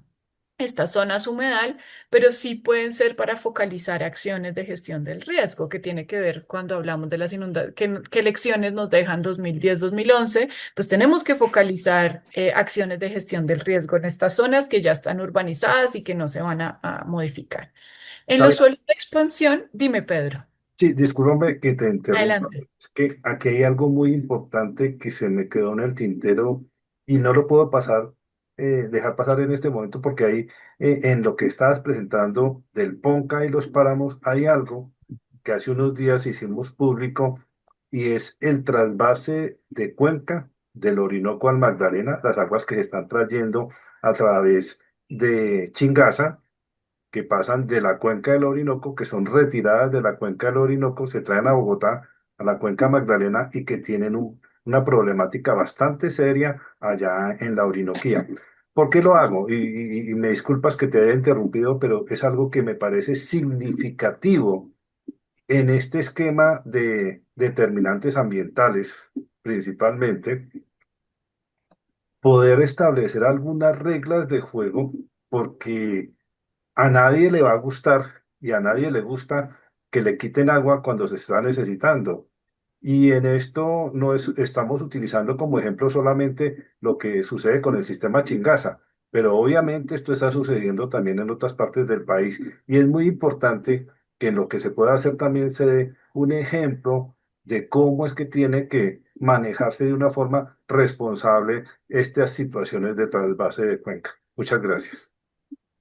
estas zonas humedal, pero sí pueden ser para focalizar acciones de gestión del riesgo, que tiene que ver cuando hablamos de las inundaciones, qué lecciones nos dejan 2010, 2011, pues tenemos que focalizar acciones de gestión del riesgo en estas zonas que ya están urbanizadas y que no se van a modificar. En los suelos de expansión, dime, Pedro, Sí, discúlpame que te interrumpa. adelante. Es que aquí hay algo muy importante que se me quedó en el tintero y no lo puedo pasar, dejar pasar en este momento porque ahí, en lo que estabas presentando del Ponca y los páramos, hay algo que hace unos días hicimos público y es el trasvase de Cuenca del Orinoco al Magdalena, las aguas que se están trayendo a través de Chingaza que pasan de la cuenca del Orinoco, que son retiradas de la cuenca del Orinoco, se traen a Bogotá, a la cuenca Magdalena y que tienen una problemática bastante seria allá en la Orinoquía. ¿Por qué lo hago? Y me disculpas que te haya interrumpido, pero es algo que me parece significativo en este esquema de determinantes ambientales, principalmente, poder establecer algunas reglas de juego, porque a nadie le va a gustar y a nadie le gusta que le quiten agua cuando se está necesitando. Y en esto no estamos utilizando como ejemplo solamente lo que sucede con el sistema Chingaza, pero obviamente esto está sucediendo también en otras partes del país y es muy importante que en lo que se pueda hacer también se dé un ejemplo de cómo es que tiene que manejarse de una forma responsable estas situaciones de trasvase de cuenca. Muchas gracias.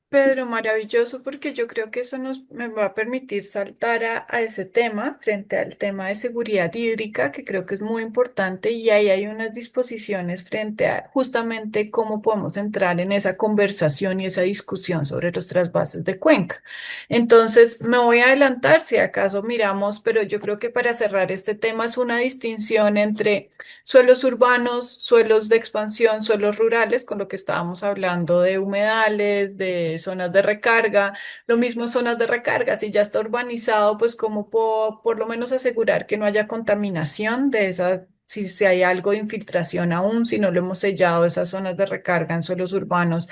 Pedro, maravilloso, porque yo creo que eso me va a permitir saltar a ese tema, frente al tema de seguridad hídrica, que creo que es muy importante, y ahí hay unas disposiciones frente a justamente cómo podemos entrar en esa conversación y esa discusión sobre los trasvases de cuenca. Entonces, me voy a adelantar si acaso miramos, pero yo creo que para cerrar este tema es una distinción entre suelos urbanos, suelos de expansión, suelos rurales, con lo que estábamos hablando de humedales, de zonas de recarga, lo mismo zonas de recarga, si ya está urbanizado, pues como puedo por lo menos asegurar que no haya contaminación de esa, si hay algo de infiltración aún, si no lo hemos sellado, esas zonas de recarga en suelos urbanos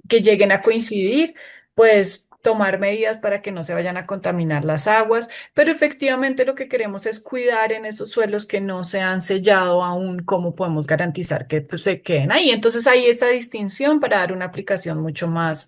que lleguen a coincidir, pues tomar medidas para que no se vayan a contaminar las aguas, pero efectivamente lo que queremos es cuidar en esos suelos que no se han sellado aún, cómo podemos garantizar que pues, se queden ahí. Entonces hay esa distinción para dar una aplicación mucho más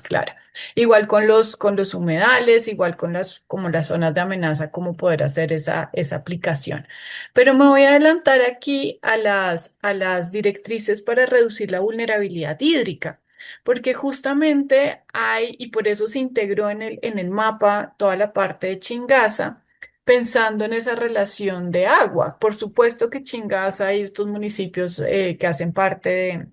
clara. Igual con los humedales, igual con como las zonas de amenaza, cómo poder hacer esa aplicación. Pero me voy a adelantar aquí a las directrices para reducir la vulnerabilidad hídrica. Porque justamente hay, y por eso se integró en el mapa toda la parte de Chingaza, pensando en esa relación de agua. Por supuesto que Chingaza y estos municipios que hacen parte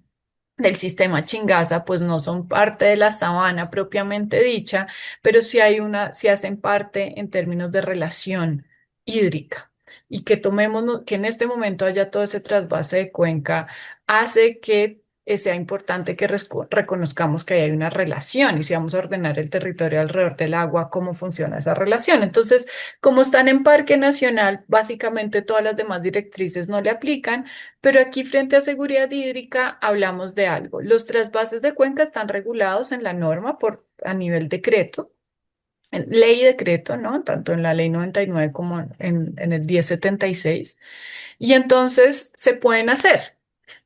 del sistema Chingaza, pues no son parte de la sabana propiamente dicha, pero sí hacen parte en términos de relación hídrica. Y que tomemos, que en este momento haya todo ese trasvase de cuenca, hace que sea importante que reconozcamos que hay una relación y si vamos a ordenar el territorio alrededor del agua, cómo funciona esa relación. Entonces, como están en Parque Nacional, básicamente todas las demás directrices no le aplican, pero aquí frente a seguridad hídrica hablamos de algo. Los trasvases de cuenca están regulados en la norma a nivel decreto, en ley y decreto, ¿no? Tanto en la ley 99 como en el 1076. Y entonces se pueden hacer.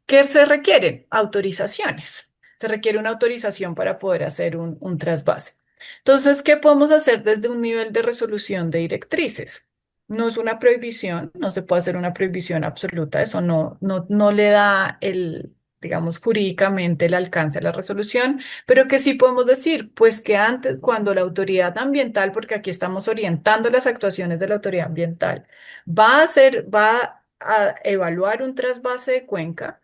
¿Qué se requieren? Autorizaciones. Se requiere una autorización para poder hacer un trasvase. Entonces, ¿qué podemos hacer desde un nivel de resolución de directrices? No es una prohibición, no se puede hacer una prohibición absoluta, eso no le da digamos, jurídicamente el alcance a la resolución, pero que sí podemos decir, pues que antes, cuando la autoridad ambiental, porque aquí estamos orientando las actuaciones de la autoridad ambiental, va a evaluar un trasvase de cuenca,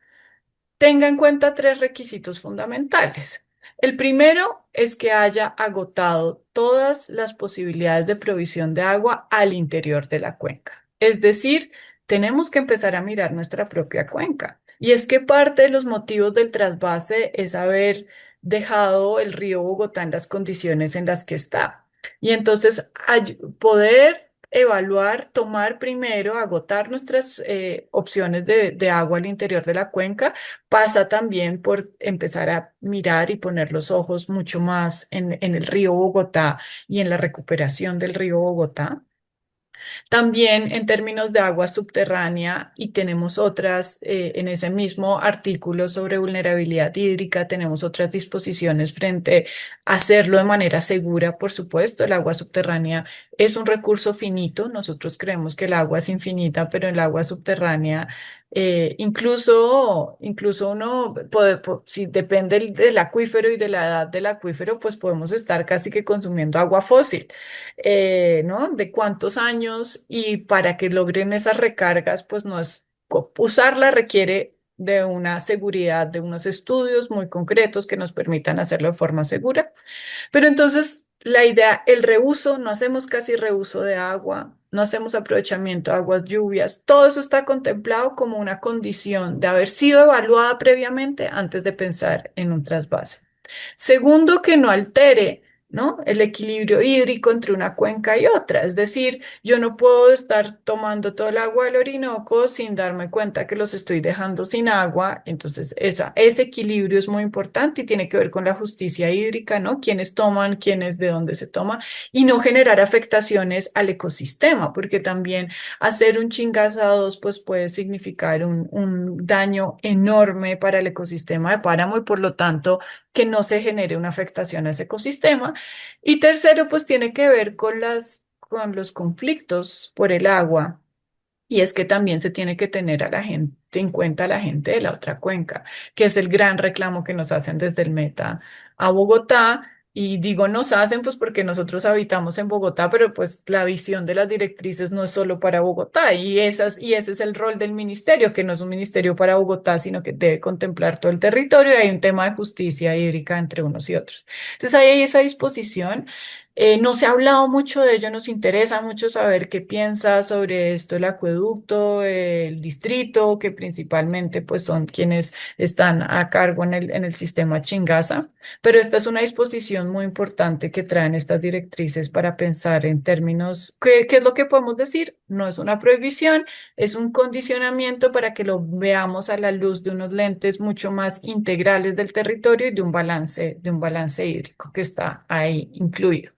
tenga en cuenta tres requisitos fundamentales. El primero es que haya agotado todas las posibilidades de provisión de agua al interior de la cuenca. Es decir, tenemos que empezar a mirar nuestra propia cuenca. Y es que parte de los motivos del trasvase es haber dejado el río Bogotá en las condiciones en las que está. Y entonces poder evaluar, tomar primero, agotar nuestras opciones de agua al interior de la cuenca pasa también por empezar a mirar y poner los ojos mucho más en el río Bogotá y en la recuperación del río Bogotá. También en términos de agua subterránea, y tenemos otras, en ese mismo artículo sobre vulnerabilidad hídrica, tenemos otras disposiciones frente a hacerlo de manera segura, por supuesto. El agua subterránea es un recurso finito. Nosotros creemos que el agua es infinita, pero el agua subterránea, incluso uno puede, si depende del acuífero y de la edad del acuífero, pues podemos estar casi que consumiendo agua fósil, ¿no? De cuántos años y para que logren esas recargas, pues no es, usarla requiere de una seguridad, de unos estudios muy concretos que nos permitan hacerlo de forma segura. Pero entonces la idea, el reuso, no hacemos casi reuso de agua. no hacemos aprovechamiento de aguas lluvias. Todo eso está contemplado como una condición de haber sido evaluada previamente antes de pensar en un trasvase. Segundo, que no altere, ¿no? El equilibrio hídrico entre una cuenca y otra. Es decir, yo no puedo estar tomando todo el agua del Orinoco sin darme cuenta que los estoy dejando sin agua. Entonces, ese equilibrio es muy importante y tiene que ver con la justicia hídrica, ¿no? Quiénes toman, quiénes, de dónde se toma, y no generar afectaciones al ecosistema, porque también hacer un chingaza 2 pues puede significar un daño enorme para el ecosistema de páramo y por lo tanto que no se genere una afectación a ese ecosistema. Y tercero, pues tiene que ver con con los conflictos por el agua. Y es que también se tiene que tener a la gente en cuenta, a la gente de la otra cuenca, que es el gran reclamo que nos hacen desde el Meta a Bogotá. Y digo nos hacen pues porque nosotros habitamos en Bogotá, pero pues la visión de las directrices no es solo para Bogotá y ese es el rol del ministerio, que no es un ministerio para Bogotá, sino que debe contemplar todo el territorio y hay un tema de justicia hídrica entre unos y otros. Entonces ahí hay esa disposición. No se ha hablado mucho de ello, nos interesa mucho saber qué piensa sobre esto el acueducto, el distrito, que principalmente pues son quienes están a cargo en en el sistema Chingaza, pero esta es una disposición muy importante que traen estas directrices para pensar en términos, qué es lo que podemos decir? No es una prohibición, es un condicionamiento para que lo veamos a la luz de unos lentes mucho más integrales del territorio y de un balance hídrico que está ahí incluido.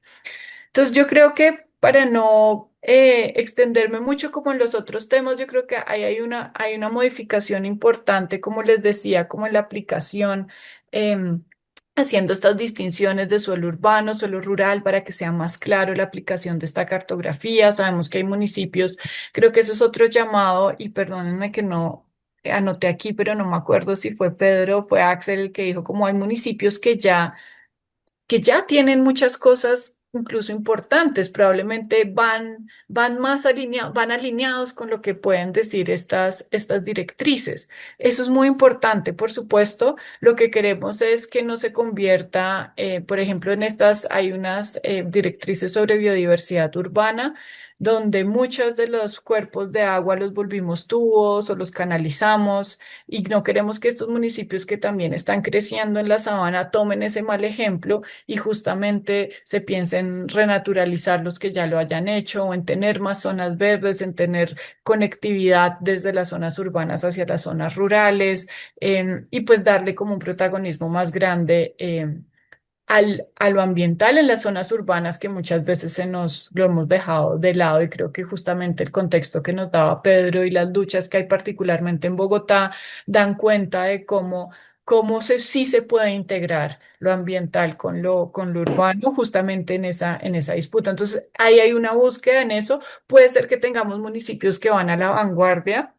Entonces yo creo que para no extenderme mucho como en los otros temas, yo creo que ahí hay una modificación importante, como les decía, como en la aplicación, em, haciendo estas distinciones de suelo urbano, suelo rural, para que sea más claro la aplicación de esta cartografía. Sabemos que hay municipios, creo que ese es otro llamado, y perdónenme que no anoté aquí, pero no me acuerdo si fue Pedro o fue Axel el que dijo, como hay municipios que ya tienen muchas cosas incluso importantes, probablemente van más alineados, van alineados con lo que pueden decir estas directrices. Eso es muy importante, por supuesto. Lo que queremos es que no se convierta, por ejemplo, en estas hay unas directrices sobre biodiversidad urbana, donde muchos de los cuerpos de agua los volvimos tubos o los canalizamos y no queremos que estos municipios que también están creciendo en la sabana tomen ese mal ejemplo y justamente se piensa en renaturalizar los que ya lo hayan hecho o en tener más zonas verdes, en tener conectividad desde las zonas urbanas hacia las zonas rurales, y pues darle como un protagonismo más grande. A lo ambiental en las zonas urbanas que muchas veces se nos lo hemos dejado de lado y creo que justamente el contexto que nos daba Pedro y las luchas que hay particularmente en Bogotá dan cuenta de sí se puede integrar lo ambiental con con lo urbano justamente en esa disputa. Entonces, ahí hay una búsqueda en eso. Puede ser que tengamos municipios que van a la vanguardia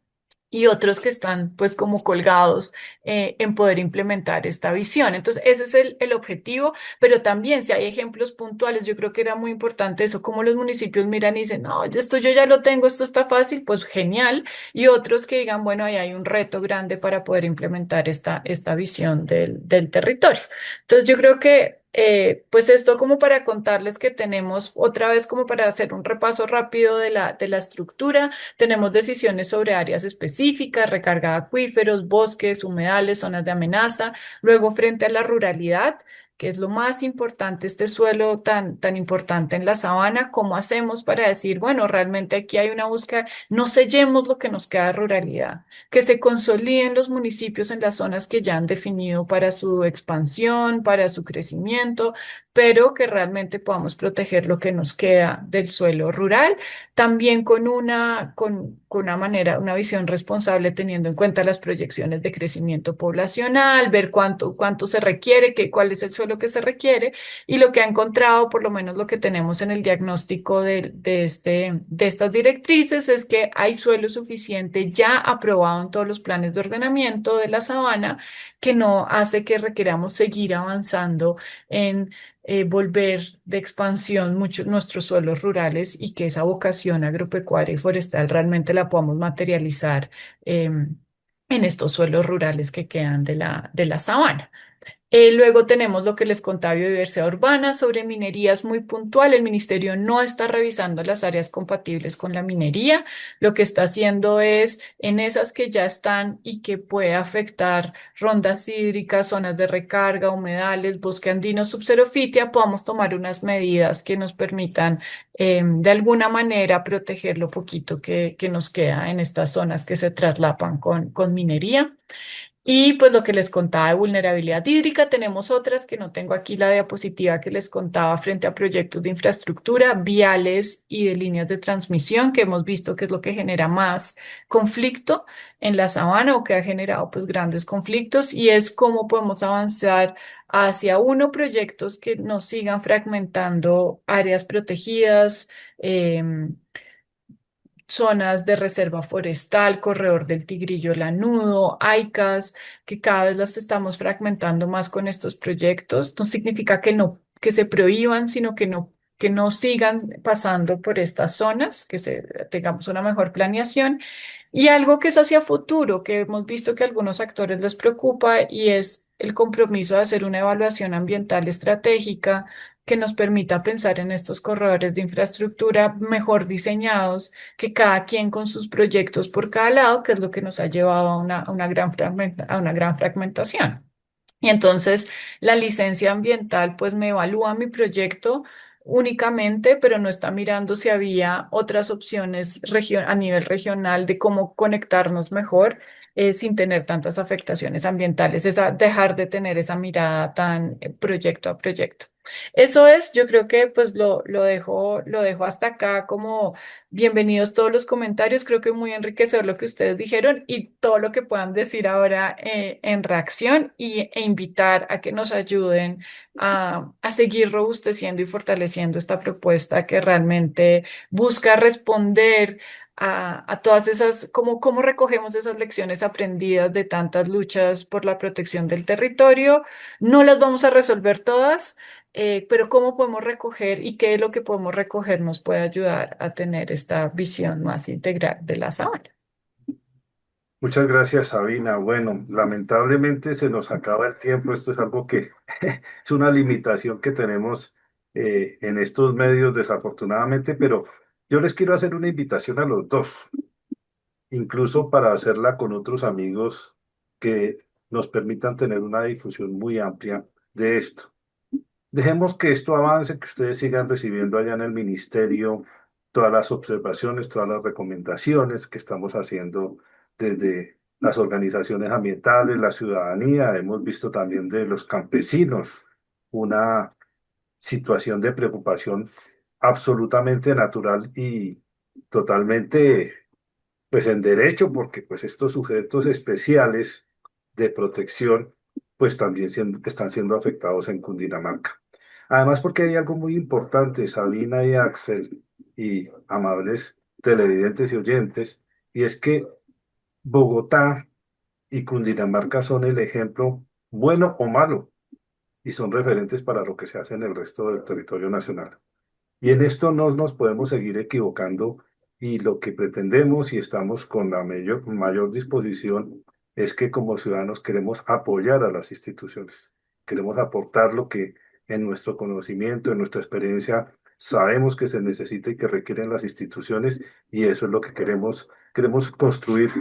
y otros que están pues como colgados en poder implementar esta visión. Entonces, ese es el objetivo, pero también si hay ejemplos puntuales, yo creo que era muy importante eso, como los municipios miran y dicen, no, esto yo ya lo tengo, esto está fácil, pues genial, y otros que digan, bueno, ahí hay un reto grande para poder implementar esta visión del territorio. Entonces, yo creo que... pues esto como para contarles que tenemos otra vez como para hacer un repaso rápido de de la estructura. Tenemos decisiones sobre áreas específicas, recarga de acuíferos, bosques, humedales, zonas de amenaza. Luego, frente a la ruralidad, que es lo más importante, este suelo tan importante en la sabana, ¿cómo hacemos para decir, bueno, realmente aquí hay una búsqueda, no sellemos lo que nos queda de ruralidad, que se consoliden los municipios en las zonas que ya han definido para su expansión, para su crecimiento, pero que realmente podamos proteger lo que nos queda del suelo rural también con una manera, una visión responsable teniendo en cuenta las proyecciones de crecimiento poblacional, ver cuánto se requiere, cuál es el suelo que se requiere y lo que ha encontrado, por lo menos lo que tenemos en el diagnóstico de estas directrices, es que hay suelo suficiente ya aprobado en todos los planes de ordenamiento de la sabana que no hace que requeramos seguir avanzando en volver de expansión muchos nuestros suelos rurales y que esa vocación agropecuaria y forestal realmente la podamos materializar en estos suelos rurales que quedan de de la sabana. Luego tenemos lo que les contaba, biodiversidad urbana. Sobre minería es muy puntual. El ministerio no está revisando las áreas compatibles con la minería. Lo que está haciendo es en esas que ya están y que puede afectar rondas hídricas, zonas de recarga, humedales, bosque andino, subxerofitia, podamos tomar unas medidas que nos permitan de alguna manera proteger lo poquito que nos queda en estas zonas que se traslapan con minería. Y pues lo que les contaba de vulnerabilidad hídrica, tenemos otras que no tengo aquí la diapositiva que les contaba frente a proyectos de infraestructura, viales y de líneas de transmisión, que hemos visto que es lo que genera más conflicto en la sabana o que ha generado pues grandes conflictos y es cómo podemos avanzar hacia proyectos que nos sigan fragmentando áreas protegidas. Zonas de reserva forestal, corredor del Tigrillo Lanudo, AICAS, que cada vez las estamos fragmentando más con estos proyectos. No significa que se prohíban, sino que no sigan pasando por estas zonas, tengamos una mejor planeación. Y algo que es hacia futuro, que hemos visto que a algunos actores les preocupa y es el compromiso de hacer una evaluación ambiental estratégica que nos permita pensar en estos corredores de infraestructura mejor diseñados, que cada quien con sus proyectos por cada lado, que es lo que nos ha llevado a una a una gran fragmentación. Y entonces la licencia ambiental pues me evalúa mi proyecto únicamente, pero no está mirando si había otras opciones a nivel regional de cómo conectarnos mejor sin tener tantas afectaciones ambientales, dejar de tener esa mirada tan proyecto a proyecto. Eso es, yo creo que pues lo dejo hasta acá como bienvenidos todos los comentarios, creo que muy enriquecedor lo que ustedes dijeron y todo lo que puedan decir ahora en reacción e invitar a que nos ayuden a seguir robusteciendo y fortaleciendo esta propuesta que realmente busca responder a todas esas, cómo recogemos esas lecciones aprendidas de tantas luchas por la protección del territorio. No las vamos a resolver todas, pero cómo podemos recoger y qué es lo que podemos recoger nos puede ayudar a tener esta visión más integral de la sabana. Muchas gracias, Sabina. Bueno, lamentablemente se nos acaba el tiempo. Esto es algo que es una limitación que tenemos en estos medios, desafortunadamente, pero yo les quiero hacer una invitación a los dos, incluso para hacerla con otros amigos que nos permitan tener una difusión muy amplia de esto. Dejemos que esto avance, que ustedes sigan recibiendo allá en el ministerio todas las observaciones, todas las recomendaciones que estamos haciendo desde las organizaciones ambientales, la ciudadanía. Hemos visto también de los campesinos una situación de preocupación absolutamente natural y totalmente pues en derecho, porque pues estos sujetos especiales de protección pues también están siendo afectados en Cundinamarca. Además, porque hay algo muy importante, Sabina y Axel y amables televidentes y oyentes, y es que Bogotá y Cundinamarca son el ejemplo bueno o malo y son referentes para lo que se hace en el resto del territorio nacional. Y en esto no nos podemos seguir equivocando y lo que pretendemos y estamos con la mayor disposición es que como ciudadanos queremos apoyar a las instituciones, queremos aportar lo que en nuestro conocimiento, en nuestra experiencia, sabemos que se necesita y que requieren las instituciones y eso es lo que queremos construir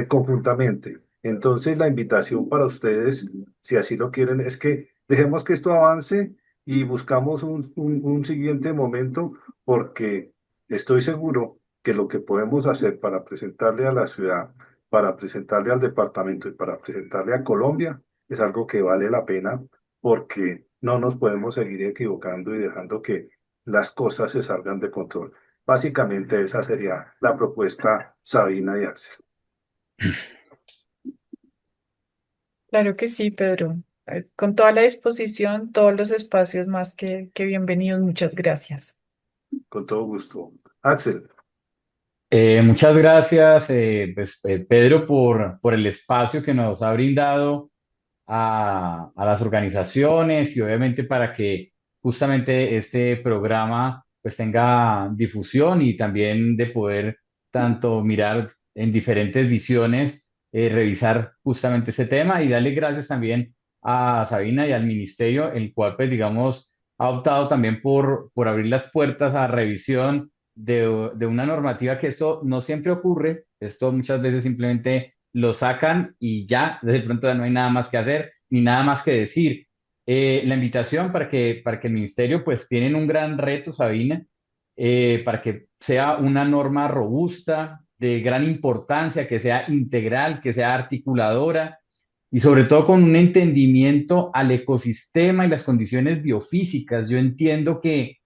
conjuntamente. Entonces la invitación para ustedes, si así lo quieren, es que dejemos que esto avance y buscamos un siguiente momento porque estoy seguro que lo que podemos hacer para presentarle a la ciudad, para presentarle al departamento y para presentarle a Colombia es algo que vale la pena porque no nos podemos seguir equivocando y dejando que las cosas se salgan de control. Básicamente esa sería la propuesta Sabina y Axel. Claro que sí, Pedro. Con toda la disposición, todos los espacios más que bienvenidos. Muchas gracias. Con todo gusto. Axel, Muchas gracias, Pedro, por el espacio que nos ha brindado a las organizaciones y obviamente para que justamente este programa pues tenga difusión y también de poder tanto mirar en diferentes visiones, revisar justamente ese tema y darle gracias también a Sabina y al ministerio, el cual, pues, digamos, ha optado también por abrir las puertas a revisión de una normativa que esto no siempre ocurre, esto muchas veces simplemente lo sacan y ya, de pronto ya no hay nada más que hacer ni nada más que decir. La invitación para que el ministerio, pues, tienen un gran reto, Sabina, para que sea una norma robusta, de gran importancia, que sea integral, que sea articuladora y sobre todo con un entendimiento al ecosistema y las condiciones biofísicas. Yo entiendo que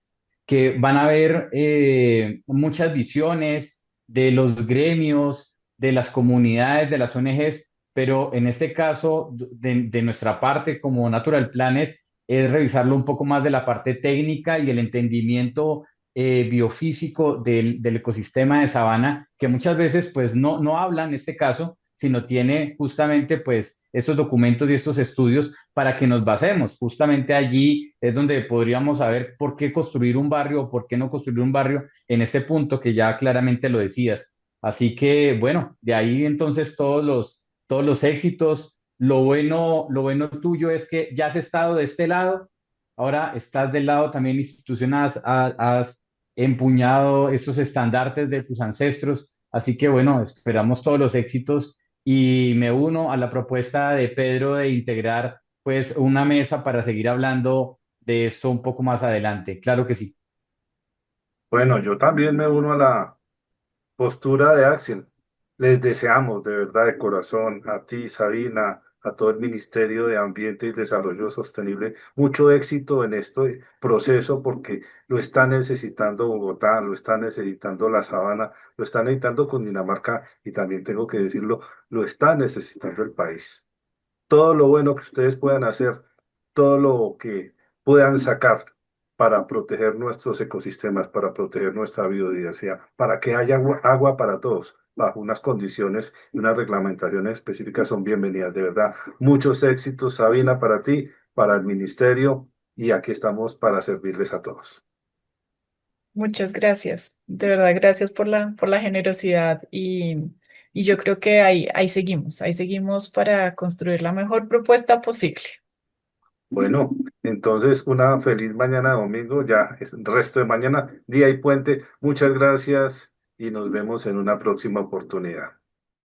van a haber muchas visiones de los gremios, de las comunidades, de las ONGs, pero en este caso, de nuestra parte como Natural Planet, es revisarlo un poco más de la parte técnica y el entendimiento biofísico del ecosistema de sabana, que muchas veces pues no habla en este caso, sino tiene justamente pues estos documentos y estos estudios para que nos basemos. Justamente allí es donde podríamos saber por qué construir un barrio o por qué no construir un barrio en este punto que ya claramente lo decías. Así que bueno, de ahí entonces todos los éxitos. Lo bueno tuyo es que ya has estado de este lado, ahora estás del lado también institucional, has empuñado esos estandartes de tus ancestros. Así que bueno, esperamos todos los éxitos y me uno a la propuesta de Pedro de integrar pues una mesa para seguir hablando de esto un poco más adelante. Claro que sí. Bueno, yo también me uno a la postura de Axel. Les deseamos de verdad de corazón a ti, Sabina, a todo el Ministerio de Ambiente y Desarrollo Sostenible, mucho éxito en este proceso porque lo está necesitando Bogotá, lo está necesitando la Sabana, lo está necesitando Cundinamarca y también tengo que decirlo, lo está necesitando el país. Todo lo bueno que ustedes puedan hacer, todo lo que puedan sacar para proteger nuestros ecosistemas, para proteger nuestra biodiversidad, para que haya agua para todos, bajo unas condiciones y unas reglamentaciones específicas son bienvenidas. De verdad, muchos éxitos, Sabina, para ti, para el ministerio, y aquí estamos para servirles a todos. Muchas gracias. De verdad, gracias por la generosidad y yo creo que ahí seguimos para construir la mejor propuesta posible. Bueno, entonces una feliz mañana domingo, ya es el resto de mañana, día y puente. Muchas gracias y nos vemos en una próxima oportunidad.